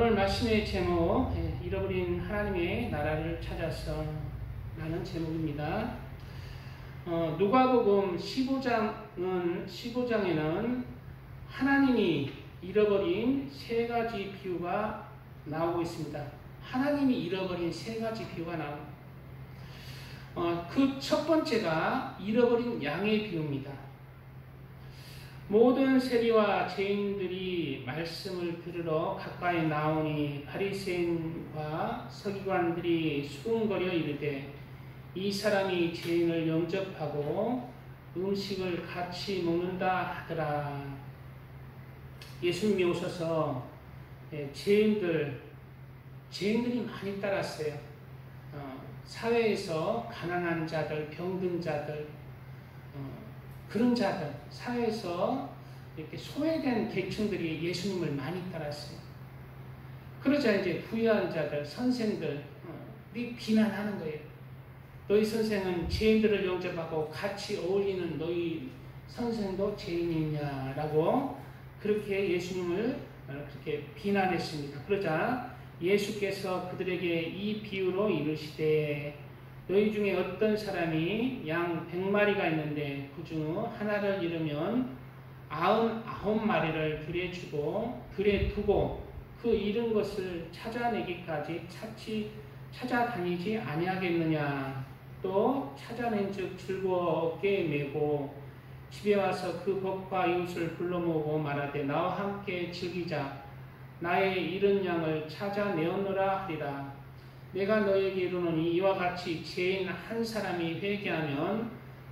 오늘 말씀의 제목, 잃어버린 하나님의 나라를 찾아서 라는 제목입니다. 누가복음 15장에는 하나님이 잃어버린 세 가지 비유가 나오고 있습니다. 하나님이 잃어버린 세 가지 비유가 나옵니다. 그 첫 번째가 잃어버린 양의 비유입니다. 모든 세리와 죄인들이 말씀을 들으러 가까이 나오니 바리새인과 서기관들이 수군거려 이르되 이 사람이 죄인을 영접하고 음식을 같이 먹는다 하더라. 예수님이 오셔서 죄인들이 많이 따랐어요. 사회에서 가난한 자들, 병든 자들, 그런 자들, 사회에서 이렇게 소외된 계층들이 예수님을 많이 따랐어요. 그러자 이제 부유한 자들, 선생들이 비난하는 거예요. 너희 선생은 죄인들을 영접하고 같이 어울리는 너희 선생도 죄인이냐라고 그렇게 예수님을 그렇게 비난했습니다. 그러자 예수께서 그들에게 이 비유로 이르시되 너희 중에 어떤 사람이 양 100마리가 있는데 그 중 하나를 잃으면 99마리를 들에 두고 그 잃은 것을 찾아내기까지 찾아다니지 아니하겠느냐. 또 찾아낸 즉 즐겁게 메고 집에 와서 그 벗과 이웃을 불러 모으고 말하되 나와 함께 즐기자. 나의 잃은 양을 찾아내었노라 하리라. 내가 너에게 이르노니 이와 같이 죄인 한 사람이 회개하면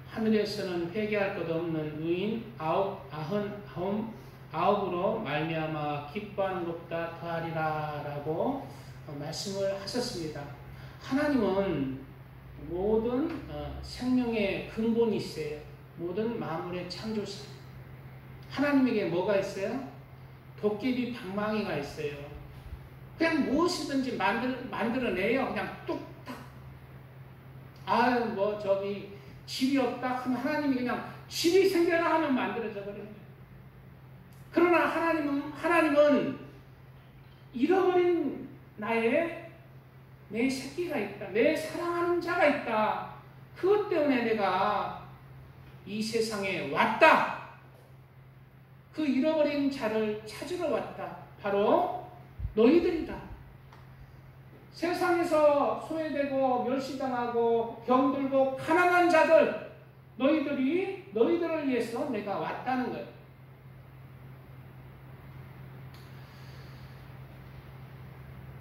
하늘에서는 회개할 것 없는 의인 99으로 말미암아 기뻐하는 것보다 더하리라 라고 말씀을 하셨습니다. 하나님은 모든 생명의 근본이세요. 모든 만물의 창조사. 하나님에게 뭐가 있어요? 도깨비 방망이가 있어요. 그냥 무엇이든지 만들어내요. 그냥 뚝딱. 저기 집이 없다 하면 하나님이 그냥 집이 생겨나 하면 만들어져 버려요. 그러나 하나님은 잃어버린 내 새끼가 있다. 내 사랑하는 자가 있다. 그것 때문에 내가 이 세상에 왔다. 그 잃어버린 자를 찾으러 왔다. 바로 너희들이다. 세상에서 소외되고 멸시당하고 병들고 가난한 자들, 너희들을 위해서 내가 왔다는 거예요.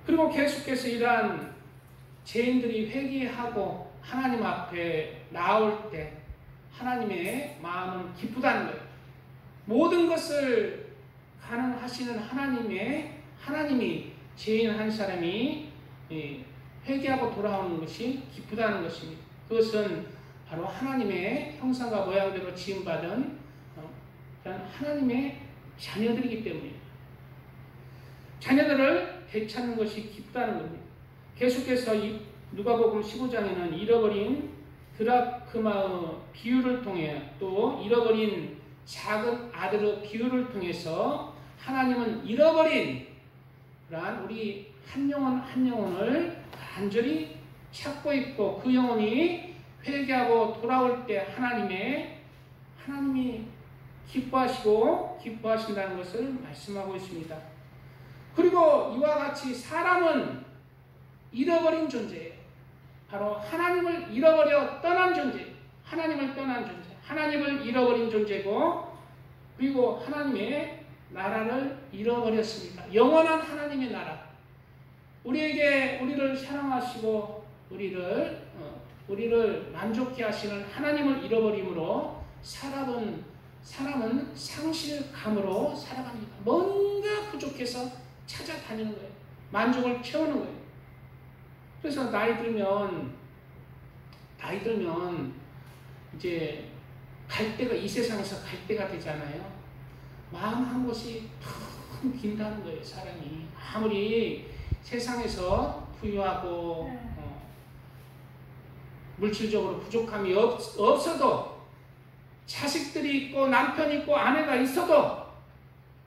그리고 계속해서 이러한 죄인들이 회개하고 하나님 앞에 나올 때 하나님의 마음은 기쁘다는 거예요. 모든 것을 가능하시는 하나님이 죄인 한 사람이 회개하고 돌아오는 것이 기쁘다는 것입니다. 그것은 바로 하나님의 형상과 모양대로 지음받은 하나님의 자녀들이기 때문입니다. 자녀들을 되찾는 것이 기쁘다는 겁니다. 계속해서 누가복음 15장에는 잃어버린 드라크마의 비유를 통해 또 잃어버린 작은 아들의 비유를 통해서 하나님은 잃어버린 그러한 우리 한 영혼을 간절히 찾고 있고 그 영혼이 회개하고 돌아올 때 하나님이 기뻐하신다는 것을 말씀하고 있습니다. 그리고 이와 같이 사람은 잃어버린 존재예요. 바로 하나님을 잃어버려 떠난 존재예요. 하나님을 잃어버린 존재고 그리고 하나님의 나라를 잃어버렸습니다. 영원한 하나님의 나라. 우리를 사랑하시고 우리를 만족케 하시는 하나님을 잃어버림으로 사람은 상실감으로 살아갑니다. 뭔가 부족해서 찾아다니는 거예요. 만족을 채우는 거예요. 그래서 나이 들면 이제 이 세상에서 갈 때가 되잖아요. 마음 한 곳이 텅 빈다는 거예요. 사람이 아무리 세상에서 부유하고 물질적으로 부족함이 없어도 자식들이 있고 남편이 있고 아내가 있어도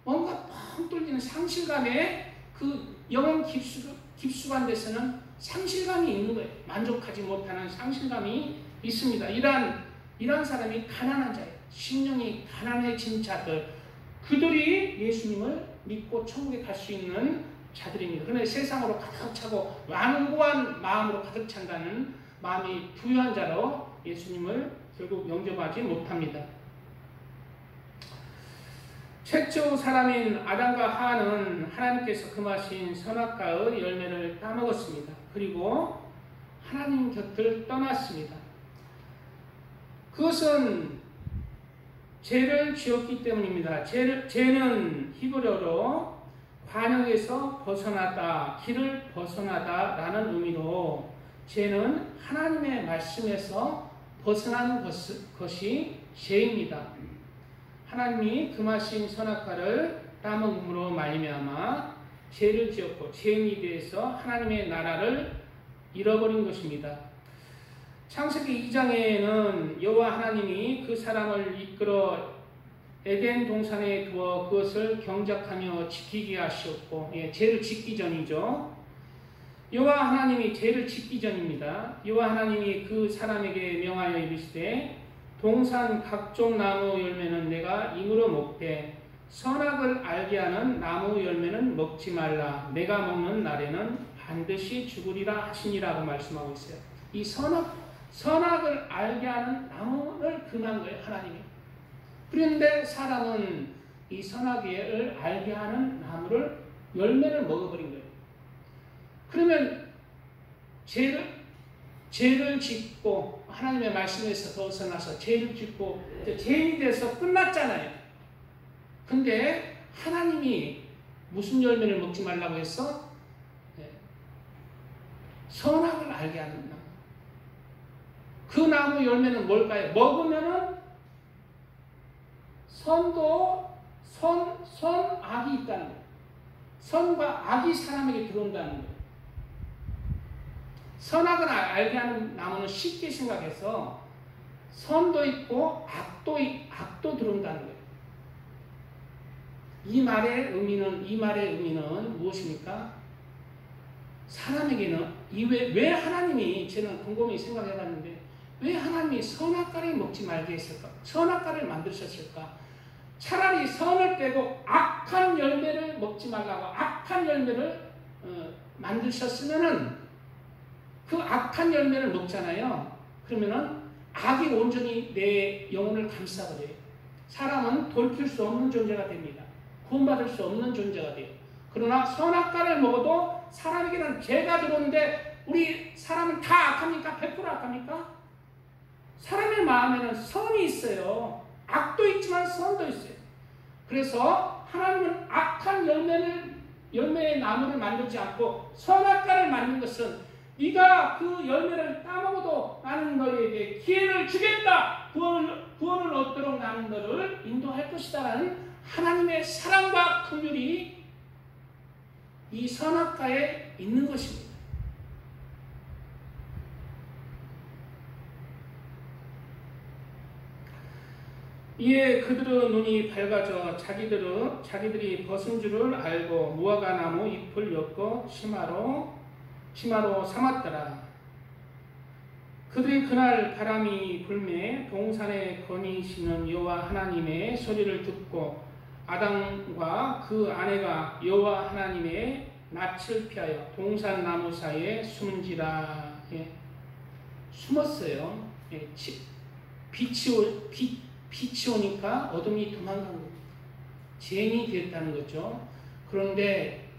뭔가 뻥 뚫리는 상실감에 그 영혼 깊숙한 데서는 상실감이 있는 거예요. 만족하지 못하는 상실감이 있습니다. 이러한 사람이 가난한 자예요. 심령이 가난해진 자들, 그들이 예수님을 믿고 천국에 갈 수 있는 자들입니다. 그런데 세상으로 가득 차고 완고한 마음으로 가득 찬다는 마음이 부유한 자로 예수님을 결국 영접하지 못합니다. 최초 사람인 아담과 하와는 하나님께서 금하신 선악과의 열매를 따먹었습니다. 그리고 하나님 곁을 떠났습니다. 그것은 죄를 지었기 때문입니다. 죄는 히브리어로 관역에서 벗어나다, 길을 벗어나다 라는 의미로 죄는 하나님의 말씀에서 벗어난 것이 죄입니다. 하나님이 금하신 선악과를 따먹음으로 말미암아 죄를 지었고 죄인에 대해서 하나님의 나라를 잃어버린 것입니다. 창세기 2장에는 여호와 하나님이 그 사람을 이끌어 에덴 동산에 두어 그것을 경작하며 지키게 하셨고, 죄를 짓기 전이죠. 여호와 하나님이 죄를 짓기 전입니다. 여호와 하나님이 그 사람에게 명하여 이르시되 동산 각종 나무 열매는 내가 임으로 먹되 선악을 알게 하는 나무 열매는 먹지 말라. 내가 먹는 날에는 반드시 죽으리라 하시니라고 말씀하고 있어요. 이 선악을 알게 하는 나무를 금한 거예요, 하나님이. 그런데 사람은 이 선악을 알게 하는 나무를 열매를 먹어버린 거예요. 그러면 죄를 짓고 하나님의 말씀에서 벗어나서 죄를 짓고 죄인이 돼서 끝났잖아요. 근데 하나님이 무슨 열매를 먹지 말라고 했어? 선악을 알게 하는 나무. 그 나무 열매는 뭘까요? 먹으면은 선악이 있다는 거예요. 선과 악이 사람에게 들어온다는 거예요. 선악을 알게 하는 나무는 쉽게 생각해서 선도 있고 악도 들어온다는 거예요. 이 말의 의미는 무엇입니까? 사람에게는 왜 하나님이, 저는 곰곰이 생각해봤는데 왜 하나님이 선악과를 먹지 말게 했을까? 선악과를 만드셨을까? 차라리 선을 빼고 악한 열매를 먹지 말라고 악한 열매를 만드셨으면은 그 악한 열매를 먹잖아요. 그러면은 악이 온전히 내 영혼을 감싸버려요. 사람은 돌이킬 수 없는 존재가 됩니다. 구원받을 수 없는 존재가 돼요. 그러나 선악과를 먹어도 사람에게는 죄가 들어오는데 우리 사람은 다 악합니까? 100% 악합니까? 사람의 마음에는 선이 있어요. 악도 있지만 선도 있어요. 그래서 하나님은 악한 열매의 나무를 만들지 않고 선악과를 만든 것은 네가 그 열매를 따먹어도 나는 너희에게 기회를 주겠다. 구원을 얻도록 나는 너를 인도할 것이다 라는 하나님의 사랑과 긍휼이 이 선악과에 있는 것입니다. 이에 그들의 눈이 밝아져 자기들이 벗은 줄을 알고 무화과 나무 잎을 엮어 치마로 삼았더라. 그들이 그날 바람이 불매 동산에 거니시는 여호와 하나님의 소리를 듣고 아담과 그 아내가 여호와 하나님의 낯을 피하여 동산 나무 사이에 숨은지라. 숨었어요. 빛이 오니까 어둠이 도망간 거예요. 죄인이 됐다는 거죠. 그런데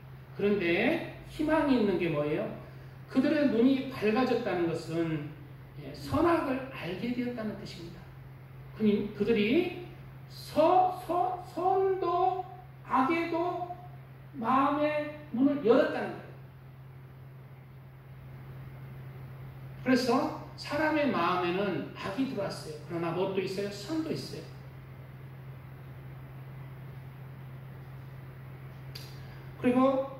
희망이 있는 게 뭐예요? 그들의 눈이 밝아졌다는 것은 선악을 알게 되었다는 뜻입니다. 그들이 선도 악에도 마음의 문을 열었다는 거예요. 그래서 사람의 마음에는 악이 들어왔어요. 그러나 무엇도 있어요? 선도 있어요. 그리고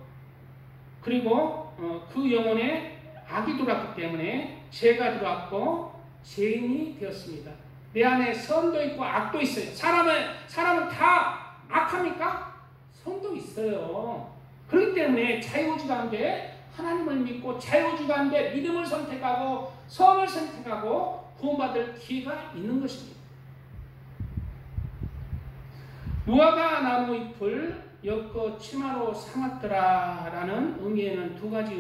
그 영혼에 악이 들어왔기 때문에 죄가 들어왔고 죄인이 되었습니다. 내 안에 선도 있고 악도 있어요. 사람은 다 악합니까? 선도 있어요. 그렇기 때문에 자유의지 가운데 하나님을 믿고 자유의지 가운데 믿음을 선택하고 성을 선택하고 구원받을 기회가 있는 것입니다. 무화과 나무 잎을 엮어 치마로 삼았더라 라는 의미에는 두 가지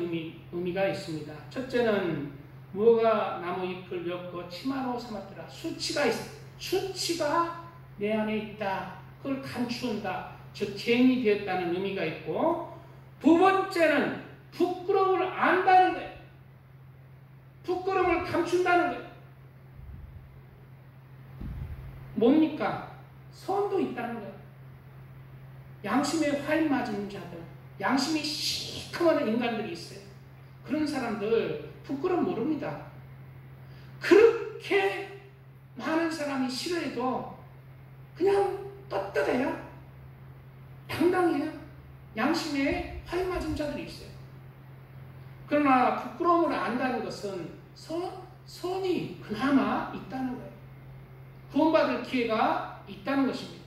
의미가 있습니다. 첫째는 무화과 나무 잎을 엮어 치마로 삼았더라. 수치가 내 안에 있다. 그걸 감추온다. 즉 죄인이 되었다는 의미가 있고, 두 번째는 부끄러움을 안다는 거예요. 부끄러움을 감춘다는 거예요. 뭡니까? 선도 있다는 거예요. 양심에 활 맞은 자들, 양심이 시커먼 인간들이 있어요. 그런 사람들 부끄러움 모릅니다. 그렇게 많은 사람이 싫어해도 그냥 떳떳해요. 당당해요. 양심에 활 맞은 자들이 있어요. 그러나 부끄러움을 안다는 것은 선이 그나마 있다는 거예요. 구원받을 기회가 있다는 것입니다.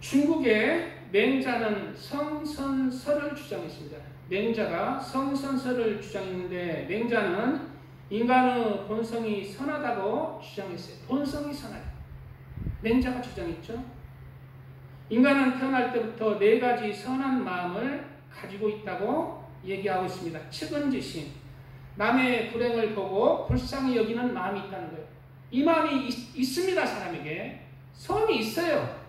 중국의 맹자는 성선설을 주장했습니다. 맹자가 성선설을 주장했는데, 맹자는 인간의 본성이 선하다고 주장했어요. 본성이 선하다. 맹자가 주장했죠. 인간은 태어날 때부터 네 가지 선한 마음을 가지고 있다고 얘기하고 있습니다. 측은지심, 남의 불행을 보고 불쌍히 여기는 마음이 있다는 거예요. 이 마음이 있습니다. 사람에게 선이 있어요.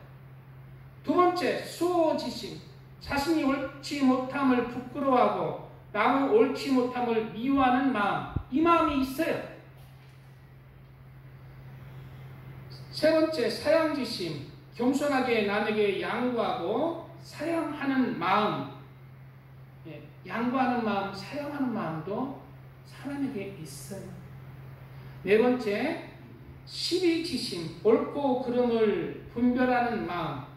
두 번째, 수호지심, 자신이 옳지 못함을 부끄러워하고 남의 옳지 못함을 미워하는 마음, 이 마음이 있어요. 세 번째, 사양지심, 겸손하게 남에게 양보하고 사양하는 마음, 양보하는 마음, 사양하는 마음도 사람에게 있어요. 네 번째, 시비지심, 옳고 그름을 분별하는 마음,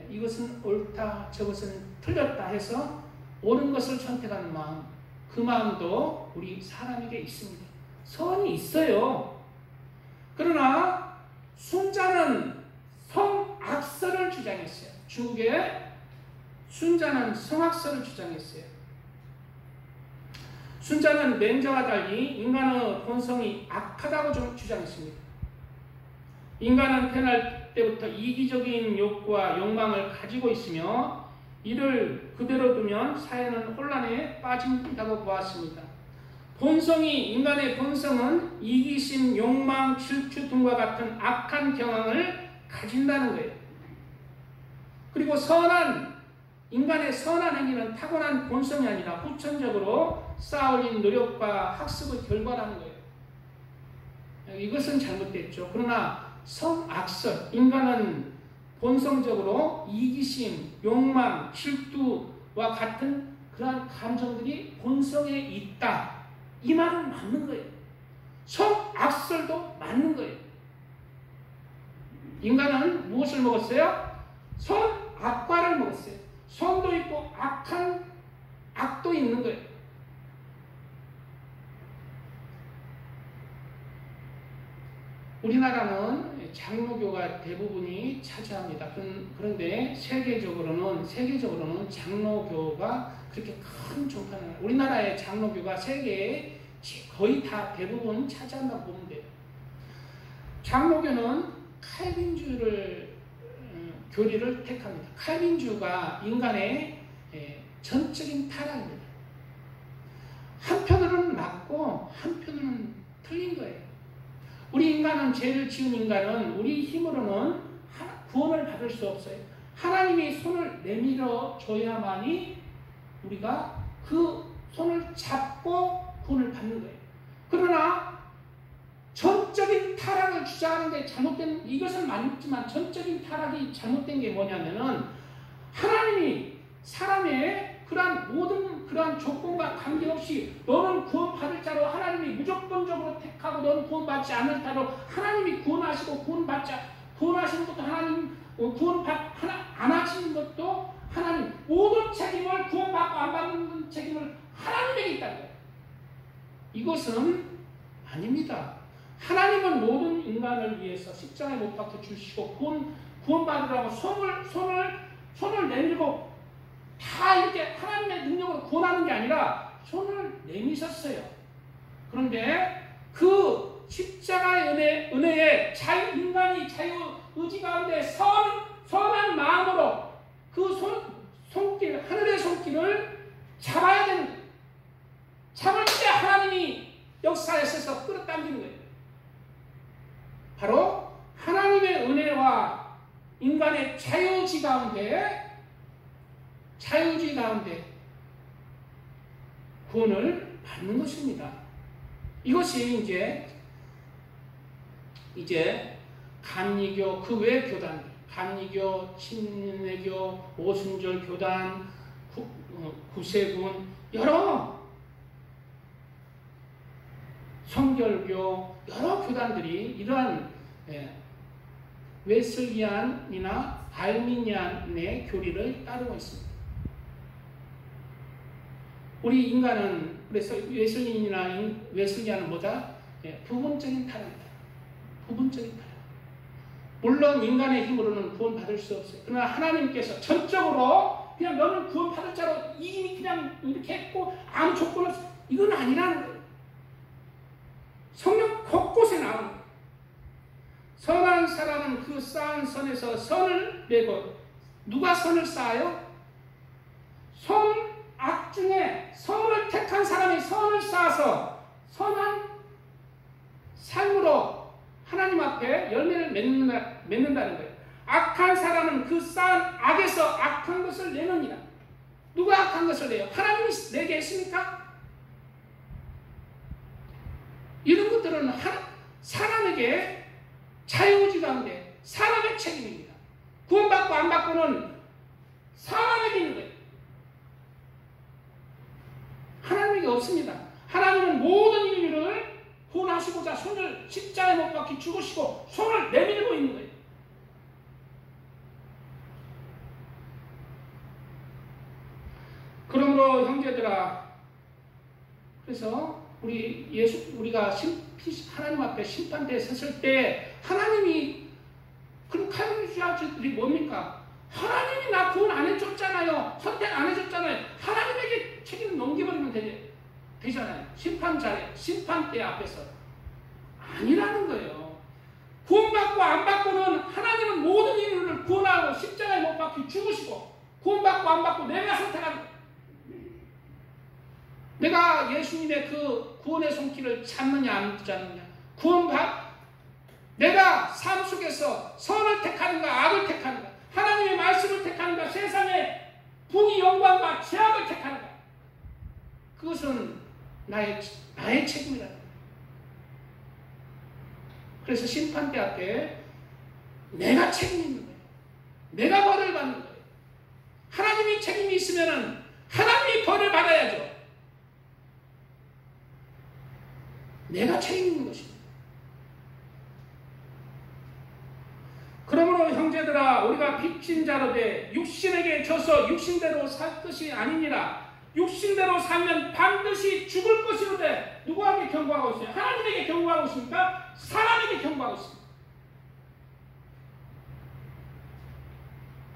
이것은 옳다, 저것은 틀렸다 해서 옳은 것을 선택하는 마음, 그 마음도 우리 사람에게 있습니다. 선이 있어요. 그러나 순자는 성악설을 주장했어요. 중국의 순자는 성악설을 주장했어요. 순자는 맹자와 달리 인간의 본성이 악하다고 주장했습니다. 인간은 태어날 때부터 이기적인 욕구와 욕망을 가지고 있으며 이를 그대로 두면 사회는 혼란에 빠진다고 보았습니다. 인간의 본성은 이기심, 욕망, 질투 등과 같은 악한 경향을 가진다는 거예요. 그리고 인간의 선한 행위는 타고난 본성이 아니라 후천적으로 쌓아올린 노력과 학습의 결과라는 거예요. 이것은 잘못됐죠. 그러나 성악설, 인간은 본성적으로 이기심, 욕망, 질투와 같은 그러한 감정들이 본성에 있다. 이 말은 맞는 거예요. 성악설도 맞는 거예요. 인간은 무엇을 먹었어요? 선악과를 먹었어요. 선도 있고 악도 있는 거예요. 우리나라는 장로교가 대부분이 차지합니다. 그런데 세계적으로는 장로교가 그렇게 큰 종파는, 우리나라의 장로교가 세계에 거의 다 대부분 차지한다고 보면 돼요. 장로교는 칼빈주의를 교리를 택합니다. 칼빈주의가 인간의 전적인 타락입니다. 한편으로는 맞고 한편으로는 틀린 거예요. 우리 인간은, 죄를 지은 인간은 우리 힘으로는 구원을 받을 수 없어요. 하나님이 손을 내밀어 줘야만이 우리가 그 손을 잡고 구원을 받는 거예요. 그러나 전적인 타락을 주장하는 게 잘못된, 이것은 맞지만 전적인 타락이 잘못된 게 뭐냐면은, 하나님이 사람의 모든 그러한 조건과 관계없이 너는 구원받을 자로 하나님이 무조건적으로 택하고 너는 구원받지 않을 자로 하나님이 구원하시고 구원하시는 것도 하나님, 안 하시는 것도 하나님, 모든 책임을 구원받고 안 받는 책임을 하나님에게 있다는 거예요. 이것은 아닙니다. 하나님은 모든 인간을 위해서 십자가에 못 박혀 주시고 구원받으라고 손을 내밀고 다 이렇게 하나님의 능력으로 구원하는 게 아니라 손을 내미셨어요. 그런데 그 십자가의 은혜에 인간이 자유의지 가운데 선한 마음으로 그 손길, 하늘의 손길을 잡아야 되는 거예요. 잡을 때 하나님이 역사하셔서 끌어당기는 거예요. 바로 하나님의 은혜와 인간의 자유의지 가운데 구원을 받는 것입니다. 이것이 이제 감리교 그 외 교단, 감리교, 침례교, 오순절 교단, 구세군 여러 성결교 여러 교단들이 이러한 웨슬리안이나 알미니안의 교리를 따르고 있습니다. 우리 인간은 그래서 웨슬리안은 뭐다? 부분적인 타락이다. 부분적인 타락. 물론 인간의 힘으로는 구원받을 수 없어요. 그러나 하나님께서 전적으로 그냥 너는 구원받을 자로 이미 그냥 이렇게 했고 아무 조건 없어. 이건 아니라는 거예요. 성령 곳곳에 나오는 거예요. 선한 사람은 그 쌓은 선에서 선을 내고 누가 선을 쌓아요? 악 중에 선을 택한 사람이 선을 쌓아서 선한 삶으로 하나님 앞에 열매를 맺는다는 거예요. 악한 사람은 그 쌓은 악에서 악한 것을 내느니라. 누가 악한 것을 내요? 하나님이 내게 했습니까? 이런 것들은 사람에게 자유의지 가운데 사람의 책임입니다. 구원받고 안 받고는 사람에게 있는 거예요. 하나님에게 없습니다. 하나님은 모든 인류를 구원하시고자 손을 십자가에 못 박히 죽으시고 손을 내밀고 있는 거예요. 그러므로 형제들아, 그래서 우리가 하나님 앞에 심판대에 섰을 때 하나님이 그럼 칼국수자들이 뭡니까? 하나님이 나 구원 안 해줬잖아요. 선택 안 해줬잖아요. 하나님에게 책임을 넘겨버리면 되잖아요. 심판대 앞에서. 아니라는 거예요. 구원받고 안 받고는 하나님은 모든 인류를 구원하고 십자가에 못 박히 죽으시고 구원받고 안 받고 내가 선택하는 거예요. 내가 예수님의 그 구원의 손길을 찾느냐 안 찾느냐. 내가 삶 속에서 선을 택하는가 악을 택하는가. 하나님의 말씀을 택하는가 세상의 부귀 영광과 죄악을 택하는가. 그것은 나의 책임이다. 그래서 심판대 앞에 내가 책임이 있는 거예요. 내가 벌을 받는 거예요. 하나님이 책임이 있으면 하나님이 벌을 받아야죠. 내가 책임 있는 것입니다. 그러므로 형제들아 우리가 빚진 자로 돼 육신에게 져서 육신대로 살 것이 아니니라. 육신대로 살면 반드시 죽을 것이로되 누구에게 경고하고 있어요? 하나님에게 경고하고 있습니까? 사람에게 경고하고 있습니다.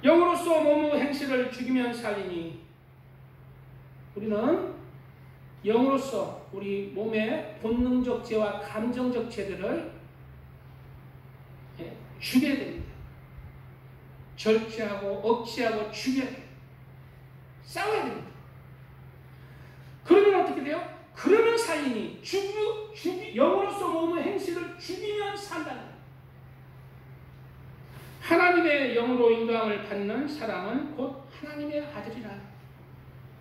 영으로서 몸의 행실을 죽이면 살리니 우리는 영으로서 우리 몸의 본능적 죄와 감정적 죄들을 죽여야 됩니다. 절제하고 억제하고 죽여야 돼요. 싸워야 됩니다. 그러면 어떻게 돼요? 그러면 살리니 영으로서 몸의 행실을 죽이면 산다는 거예요. 하나님의 영으로 인도함을 받는 사람은 곧 하나님의 아들이라.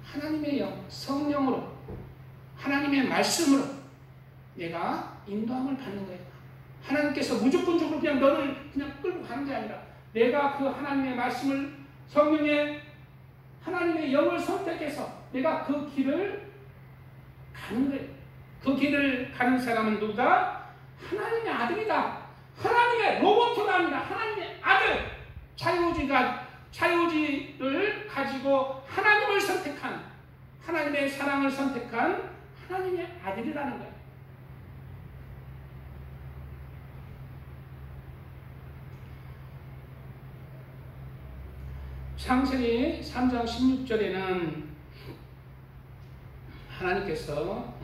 하나님의 영, 성령으로 하나님의 말씀으로 내가 인도함을 받는 거예요. 하나님께서 무조건적으로 그냥 너를 그냥 끌고 가는 게 아니라 내가 그 하나님의 말씀을 성령의 하나님의 영을 선택해서 내가 그 길을 가는 거예요. 그 길을 가는 사람은 누구다? 하나님의 아들이다. 하나님의 로봇가 아니라 하나님의 아들. 자유의지를 가지고 하나님을 선택한 하나님의 사랑을 선택한 하나님의 아들이라는 거예요. 창세기 3장 16절에는 하나님께서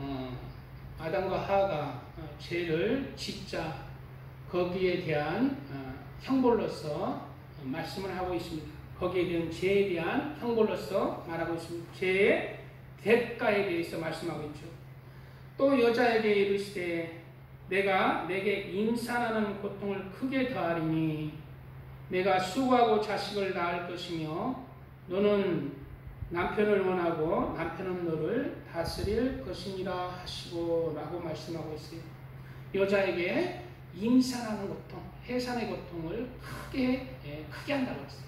아담과 하와가 죄를 짓자 거기에 대한 형벌로서 말씀을 하고 있습니다. 거기에 대한 죄에 대한 형벌로서 말하고 있습니다. 죄의 대가에 대해서 말씀하고 있죠. 또 여자에게 이르시되 내가 내게 임산하는 고통을 크게 더하리니 내가 수고하고 자식을 낳을 것이며 너는 남편을 원하고 남편은 너를 다스릴 것이니라 하시고 라고 말씀하고 있어요. 여자에게 임산하는 고통, 해산의 고통을 크게 한다고 했어요.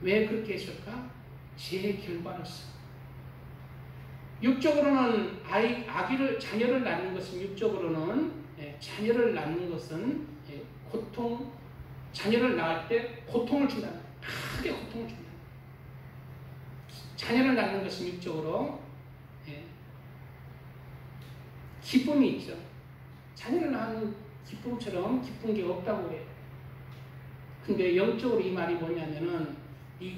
왜 그렇게 했을까? 죄의 결과로서. 육적으로는 자녀를 낳는 것은 자녀를 낳는 것은 자녀를 낳을 때 고통을 준다는 거예요. 크게 고통을 준다. 자녀를 낳는 것은 육적으로 기쁨이 있죠. 자녀를 낳는 기쁨처럼 기쁜 게 없다고 해요. 근데 영적으로 이 말이 뭐냐면은 네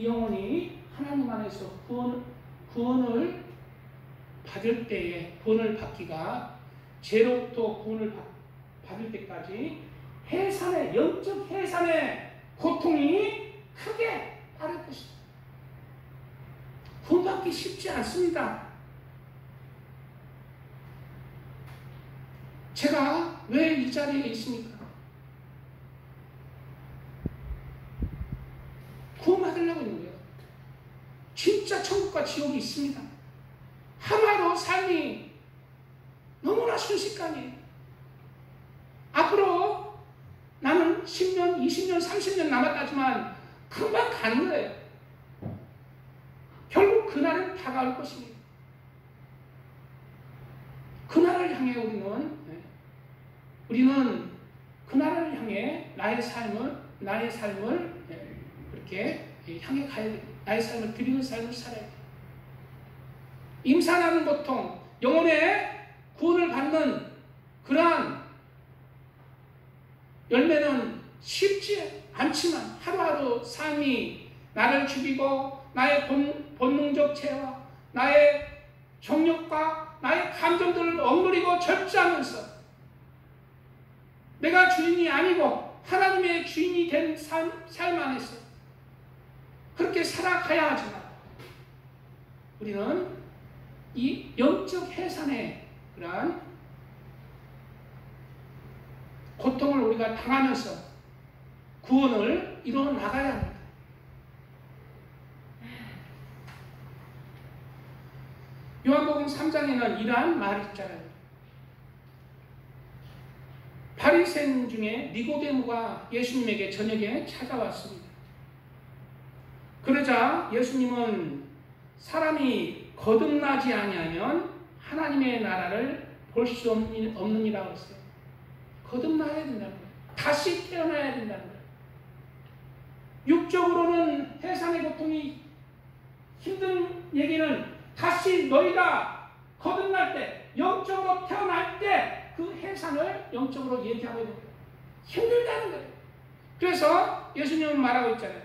영혼이 하나님 안에서 구원을 받을 때에 구원을 받기가 죄로부터 구원을 받을 때까지 영적 해산의 고통이 크게 따를 것이다. 구원받기 쉽지 않습니다. 제가 왜 이 자리에 있습니까? 구원받으려고 있는 거예요. 진짜 천국과 지옥이 있습니다. 하나로 삶이 너무나 순식간이에요. 앞으로 나는 10년, 20년, 30년 남았다지만 금방 가는 거예요. 결국 그날은 다가올 것입니다. 그날을 향해 우리는 그날을 향해 나의 삶을 그렇게 향해 가야 돼요. 나의 삶을 드리는 삶을 살아야 돼요. 임산하는 고통, 영혼의 구원을 받는 그러한 열매는 쉽지 않지만 하루하루 삶이 나를 죽이고 나의 본능적 죄와 나의 정욕과 나의 감정들을 억누르고 절제하면서 내가 주인이 아니고 하나님의 주인이 된 삶 안에서 그렇게 살아가야 하지만 우리는 이 영적 해산의 그러한 고통을 우리가 당하면서 구원을 이루어 나가야 합니다. 요한복음 3장에는 이러한 말이 있잖아요. 바리새인 중에 니고데모가 예수님에게 저녁에 찾아왔습니다. 그러자 예수님은 사람이 거듭나지 아니하면 하나님의 나라를 볼 수 없느니라고 했어요. 거듭나야 된다는 거예요. 다시 태어나야 된다는 거예요. 육적으로는 해산의 고통이 힘든 얘기는 다시 너희가 거듭날 때, 영적으로 태어날 때 그 해산을 영적으로 얘기하고 있는 거예요. 힘들다는 거예요. 그래서 예수님은 말하고 있잖아요.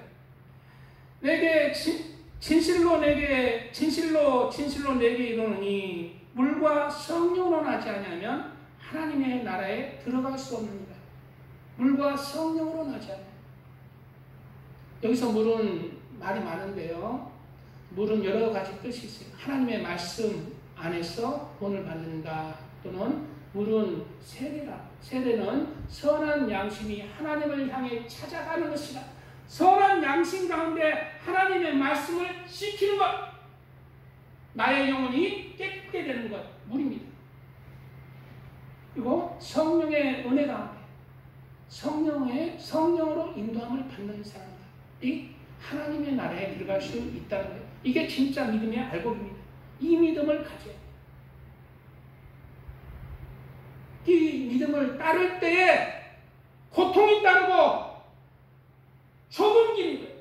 내게 진실로 내게 이르노니 물과 성령으로 나지 아니하면 하나님의 나라에 들어갈 수 없느니라. 물과 성령으로 나지 않아요. 여기서 물은 말이 많은데요. 물은 여러 가지 뜻이 있어요. 하나님의 말씀 안에서 구원을 받는다. 또는 물은 세례라. 세례는 선한 양심이 하나님을 향해 찾아가는 것이다. 선한 양심 가운데 하나님의 말씀을 지키는 것. 나의 영혼이 깨끗게 되는 것. 물입니다. 그리고 성령의 은혜 가운데 성령으로 인도함을 받는 사람이다. 이 하나님의 나라에 들어갈 수 있다는 거예요. 이게 진짜 믿음의 알곡입니다. 이 믿음을 가져야 돼요. 이 믿음을 따를 때에 고통이 따르고 좁은 길인 거예요.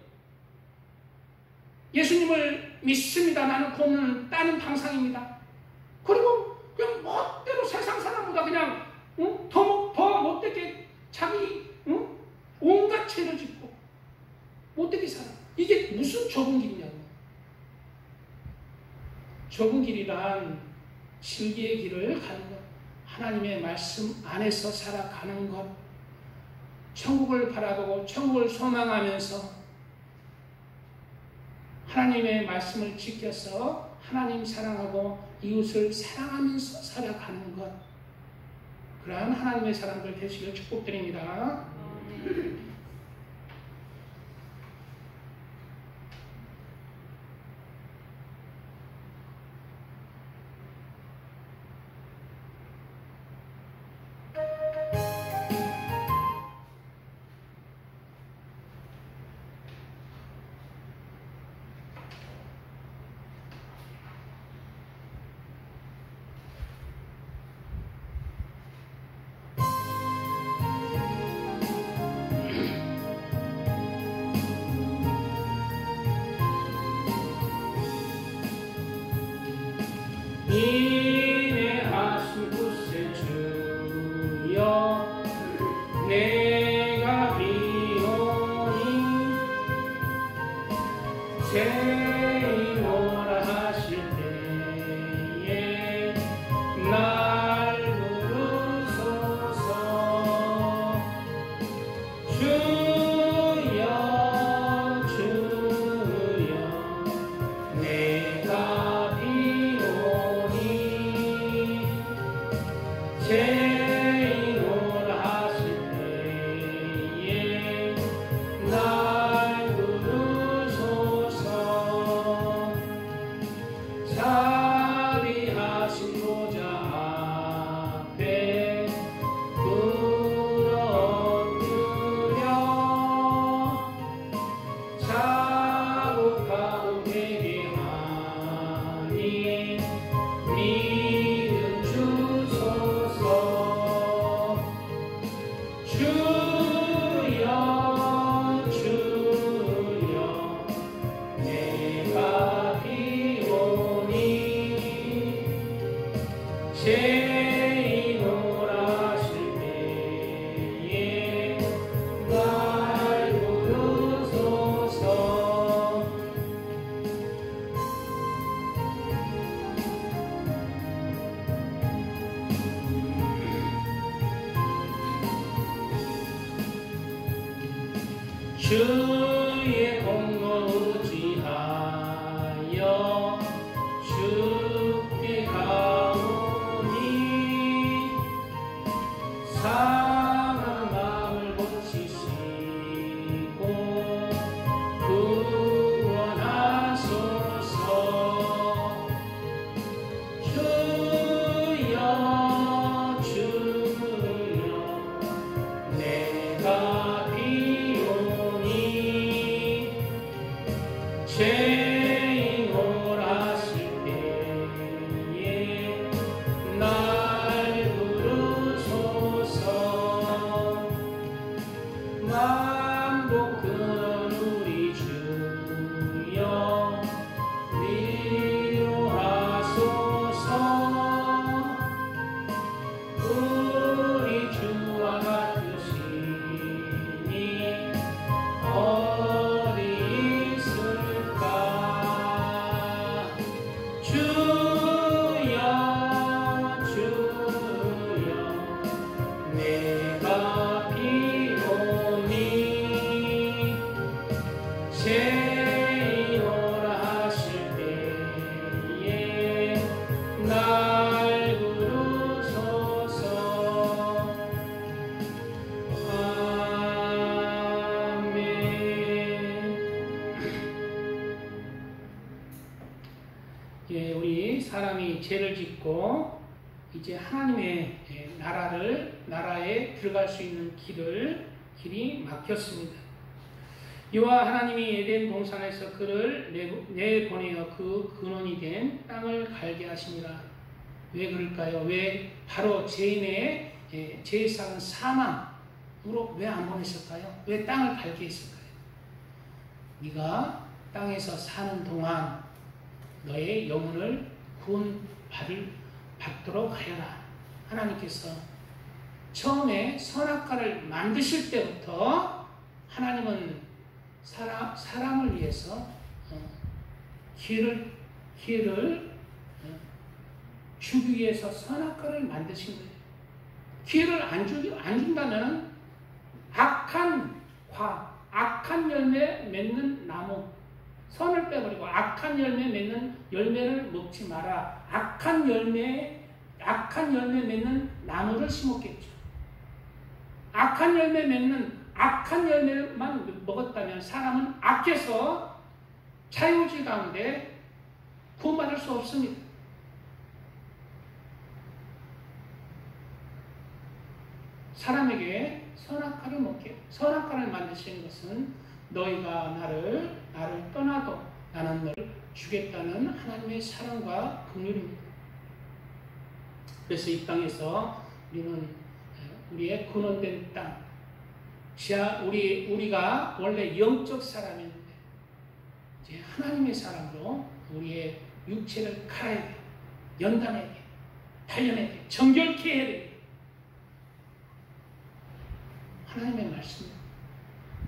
예수님을 믿습니다. 나는 구원을 따는 방상입니다. 그리고 그냥 멋대로 세상 사람보다 그냥 더 못되게 자기 온갖 죄를 짓고 어떻게 살아? 이게 무슨 좁은 길이냐고. 좁은 길이란 진리의 길을 가는 것, 하나님의 말씀 안에서 살아가는 것, 천국을 바라보고 천국을 소망하면서 하나님의 말씀을 지켜서 하나님 사랑하고 이웃을 사랑하면서 살아가는 것, 그러한 하나님의 사람들 되시길 축복드립니다. 인내하신 구세 주여 내가 비오니 죄인오라 하실 때에 날 부르소서. 주여 주여 내가 죄인오라 하실 때에 날 부르소서. 자비하신 보좌 앞에 꿇어엎드려 자복하고 회개하니 믿음 주소서. 주여 주여 내가 비오니 죄인오라 하실 때에 날 부르소서. 주의 공로 의지하여 주께 가오니 상한 마음을 고치시고 구원하소서. 주여 주여 내가 죄인오라 하실 때에 날 부르소서. 만복은 우리 주여 위로하소서. 우리 주와 같으시니 어디 있을까. 주여 주여 내가 비오니 죄인오라 하실 때에 날 부르소서. 아멘. 예, 우리 사람이 죄를 짓고 이제 하나님의 나라에 들어갈 수 있는 길이 막혔습니다. 이와 하나님이 에덴 동산에서 그를 내보내어 그 근원이 된 땅을 갈게 하시니라. 왜 그럴까요? 왜 바로 죄인의 죄의 삭은 사망으로 왜 안 보냈을까요? 왜 땅을 갈게 했을까요? 네가 땅에서 사는 동안 너의 영혼을 구원받도록 하여라. 하나님께서 처음에 선악과를 만드실 때부터 하나님은 사람을 위해서 기회를 주기 위해서 선악과를 만드신 거예요. 기회를 안 준다면 악한 열매 맺는 나무, 선을 빼버리고 악한 열매 맺는 열매를 먹지 마라. 악한 열매 맺는 나무를 심었겠죠. 악한 열매만 먹었다면 사람은 악해서 자유의지 가운데 구원받을 수 없습니다. 사람에게 선악과를 만드시는 것은 너희가 나를 떠나도 나는 너를 주겠다는 하나님의 사랑과 긍휼입니다. 그래서 이 땅에서 우리의 근원된 땅, 우리가 원래 영적 사람인데 이제 하나님의 사람으로 우리의 육체를 갈아야 돼. 연단해야 돼. 단련해야 돼. 정결케 해야 돼. 하나님의 말씀,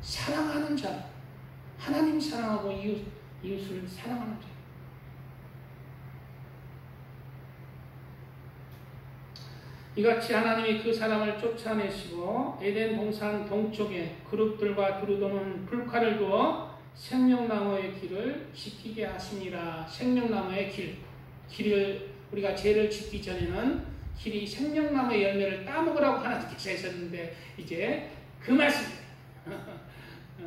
사랑하는 자, 하나님 사랑하고 이웃을 사랑하는 자. 이같이 하나님이 그 사람을 쫓아내시고 에덴 동산 동쪽에 그룹들과 두루도는 불칼을 두어 생명나무의 길을 지키게 하시니라. 생명나무의 길을 우리가 죄를 짓기 전에는 길이 생명나무의 열매를 따먹으라고 하나님께서 하셨는데 이제 그 말씀입니다.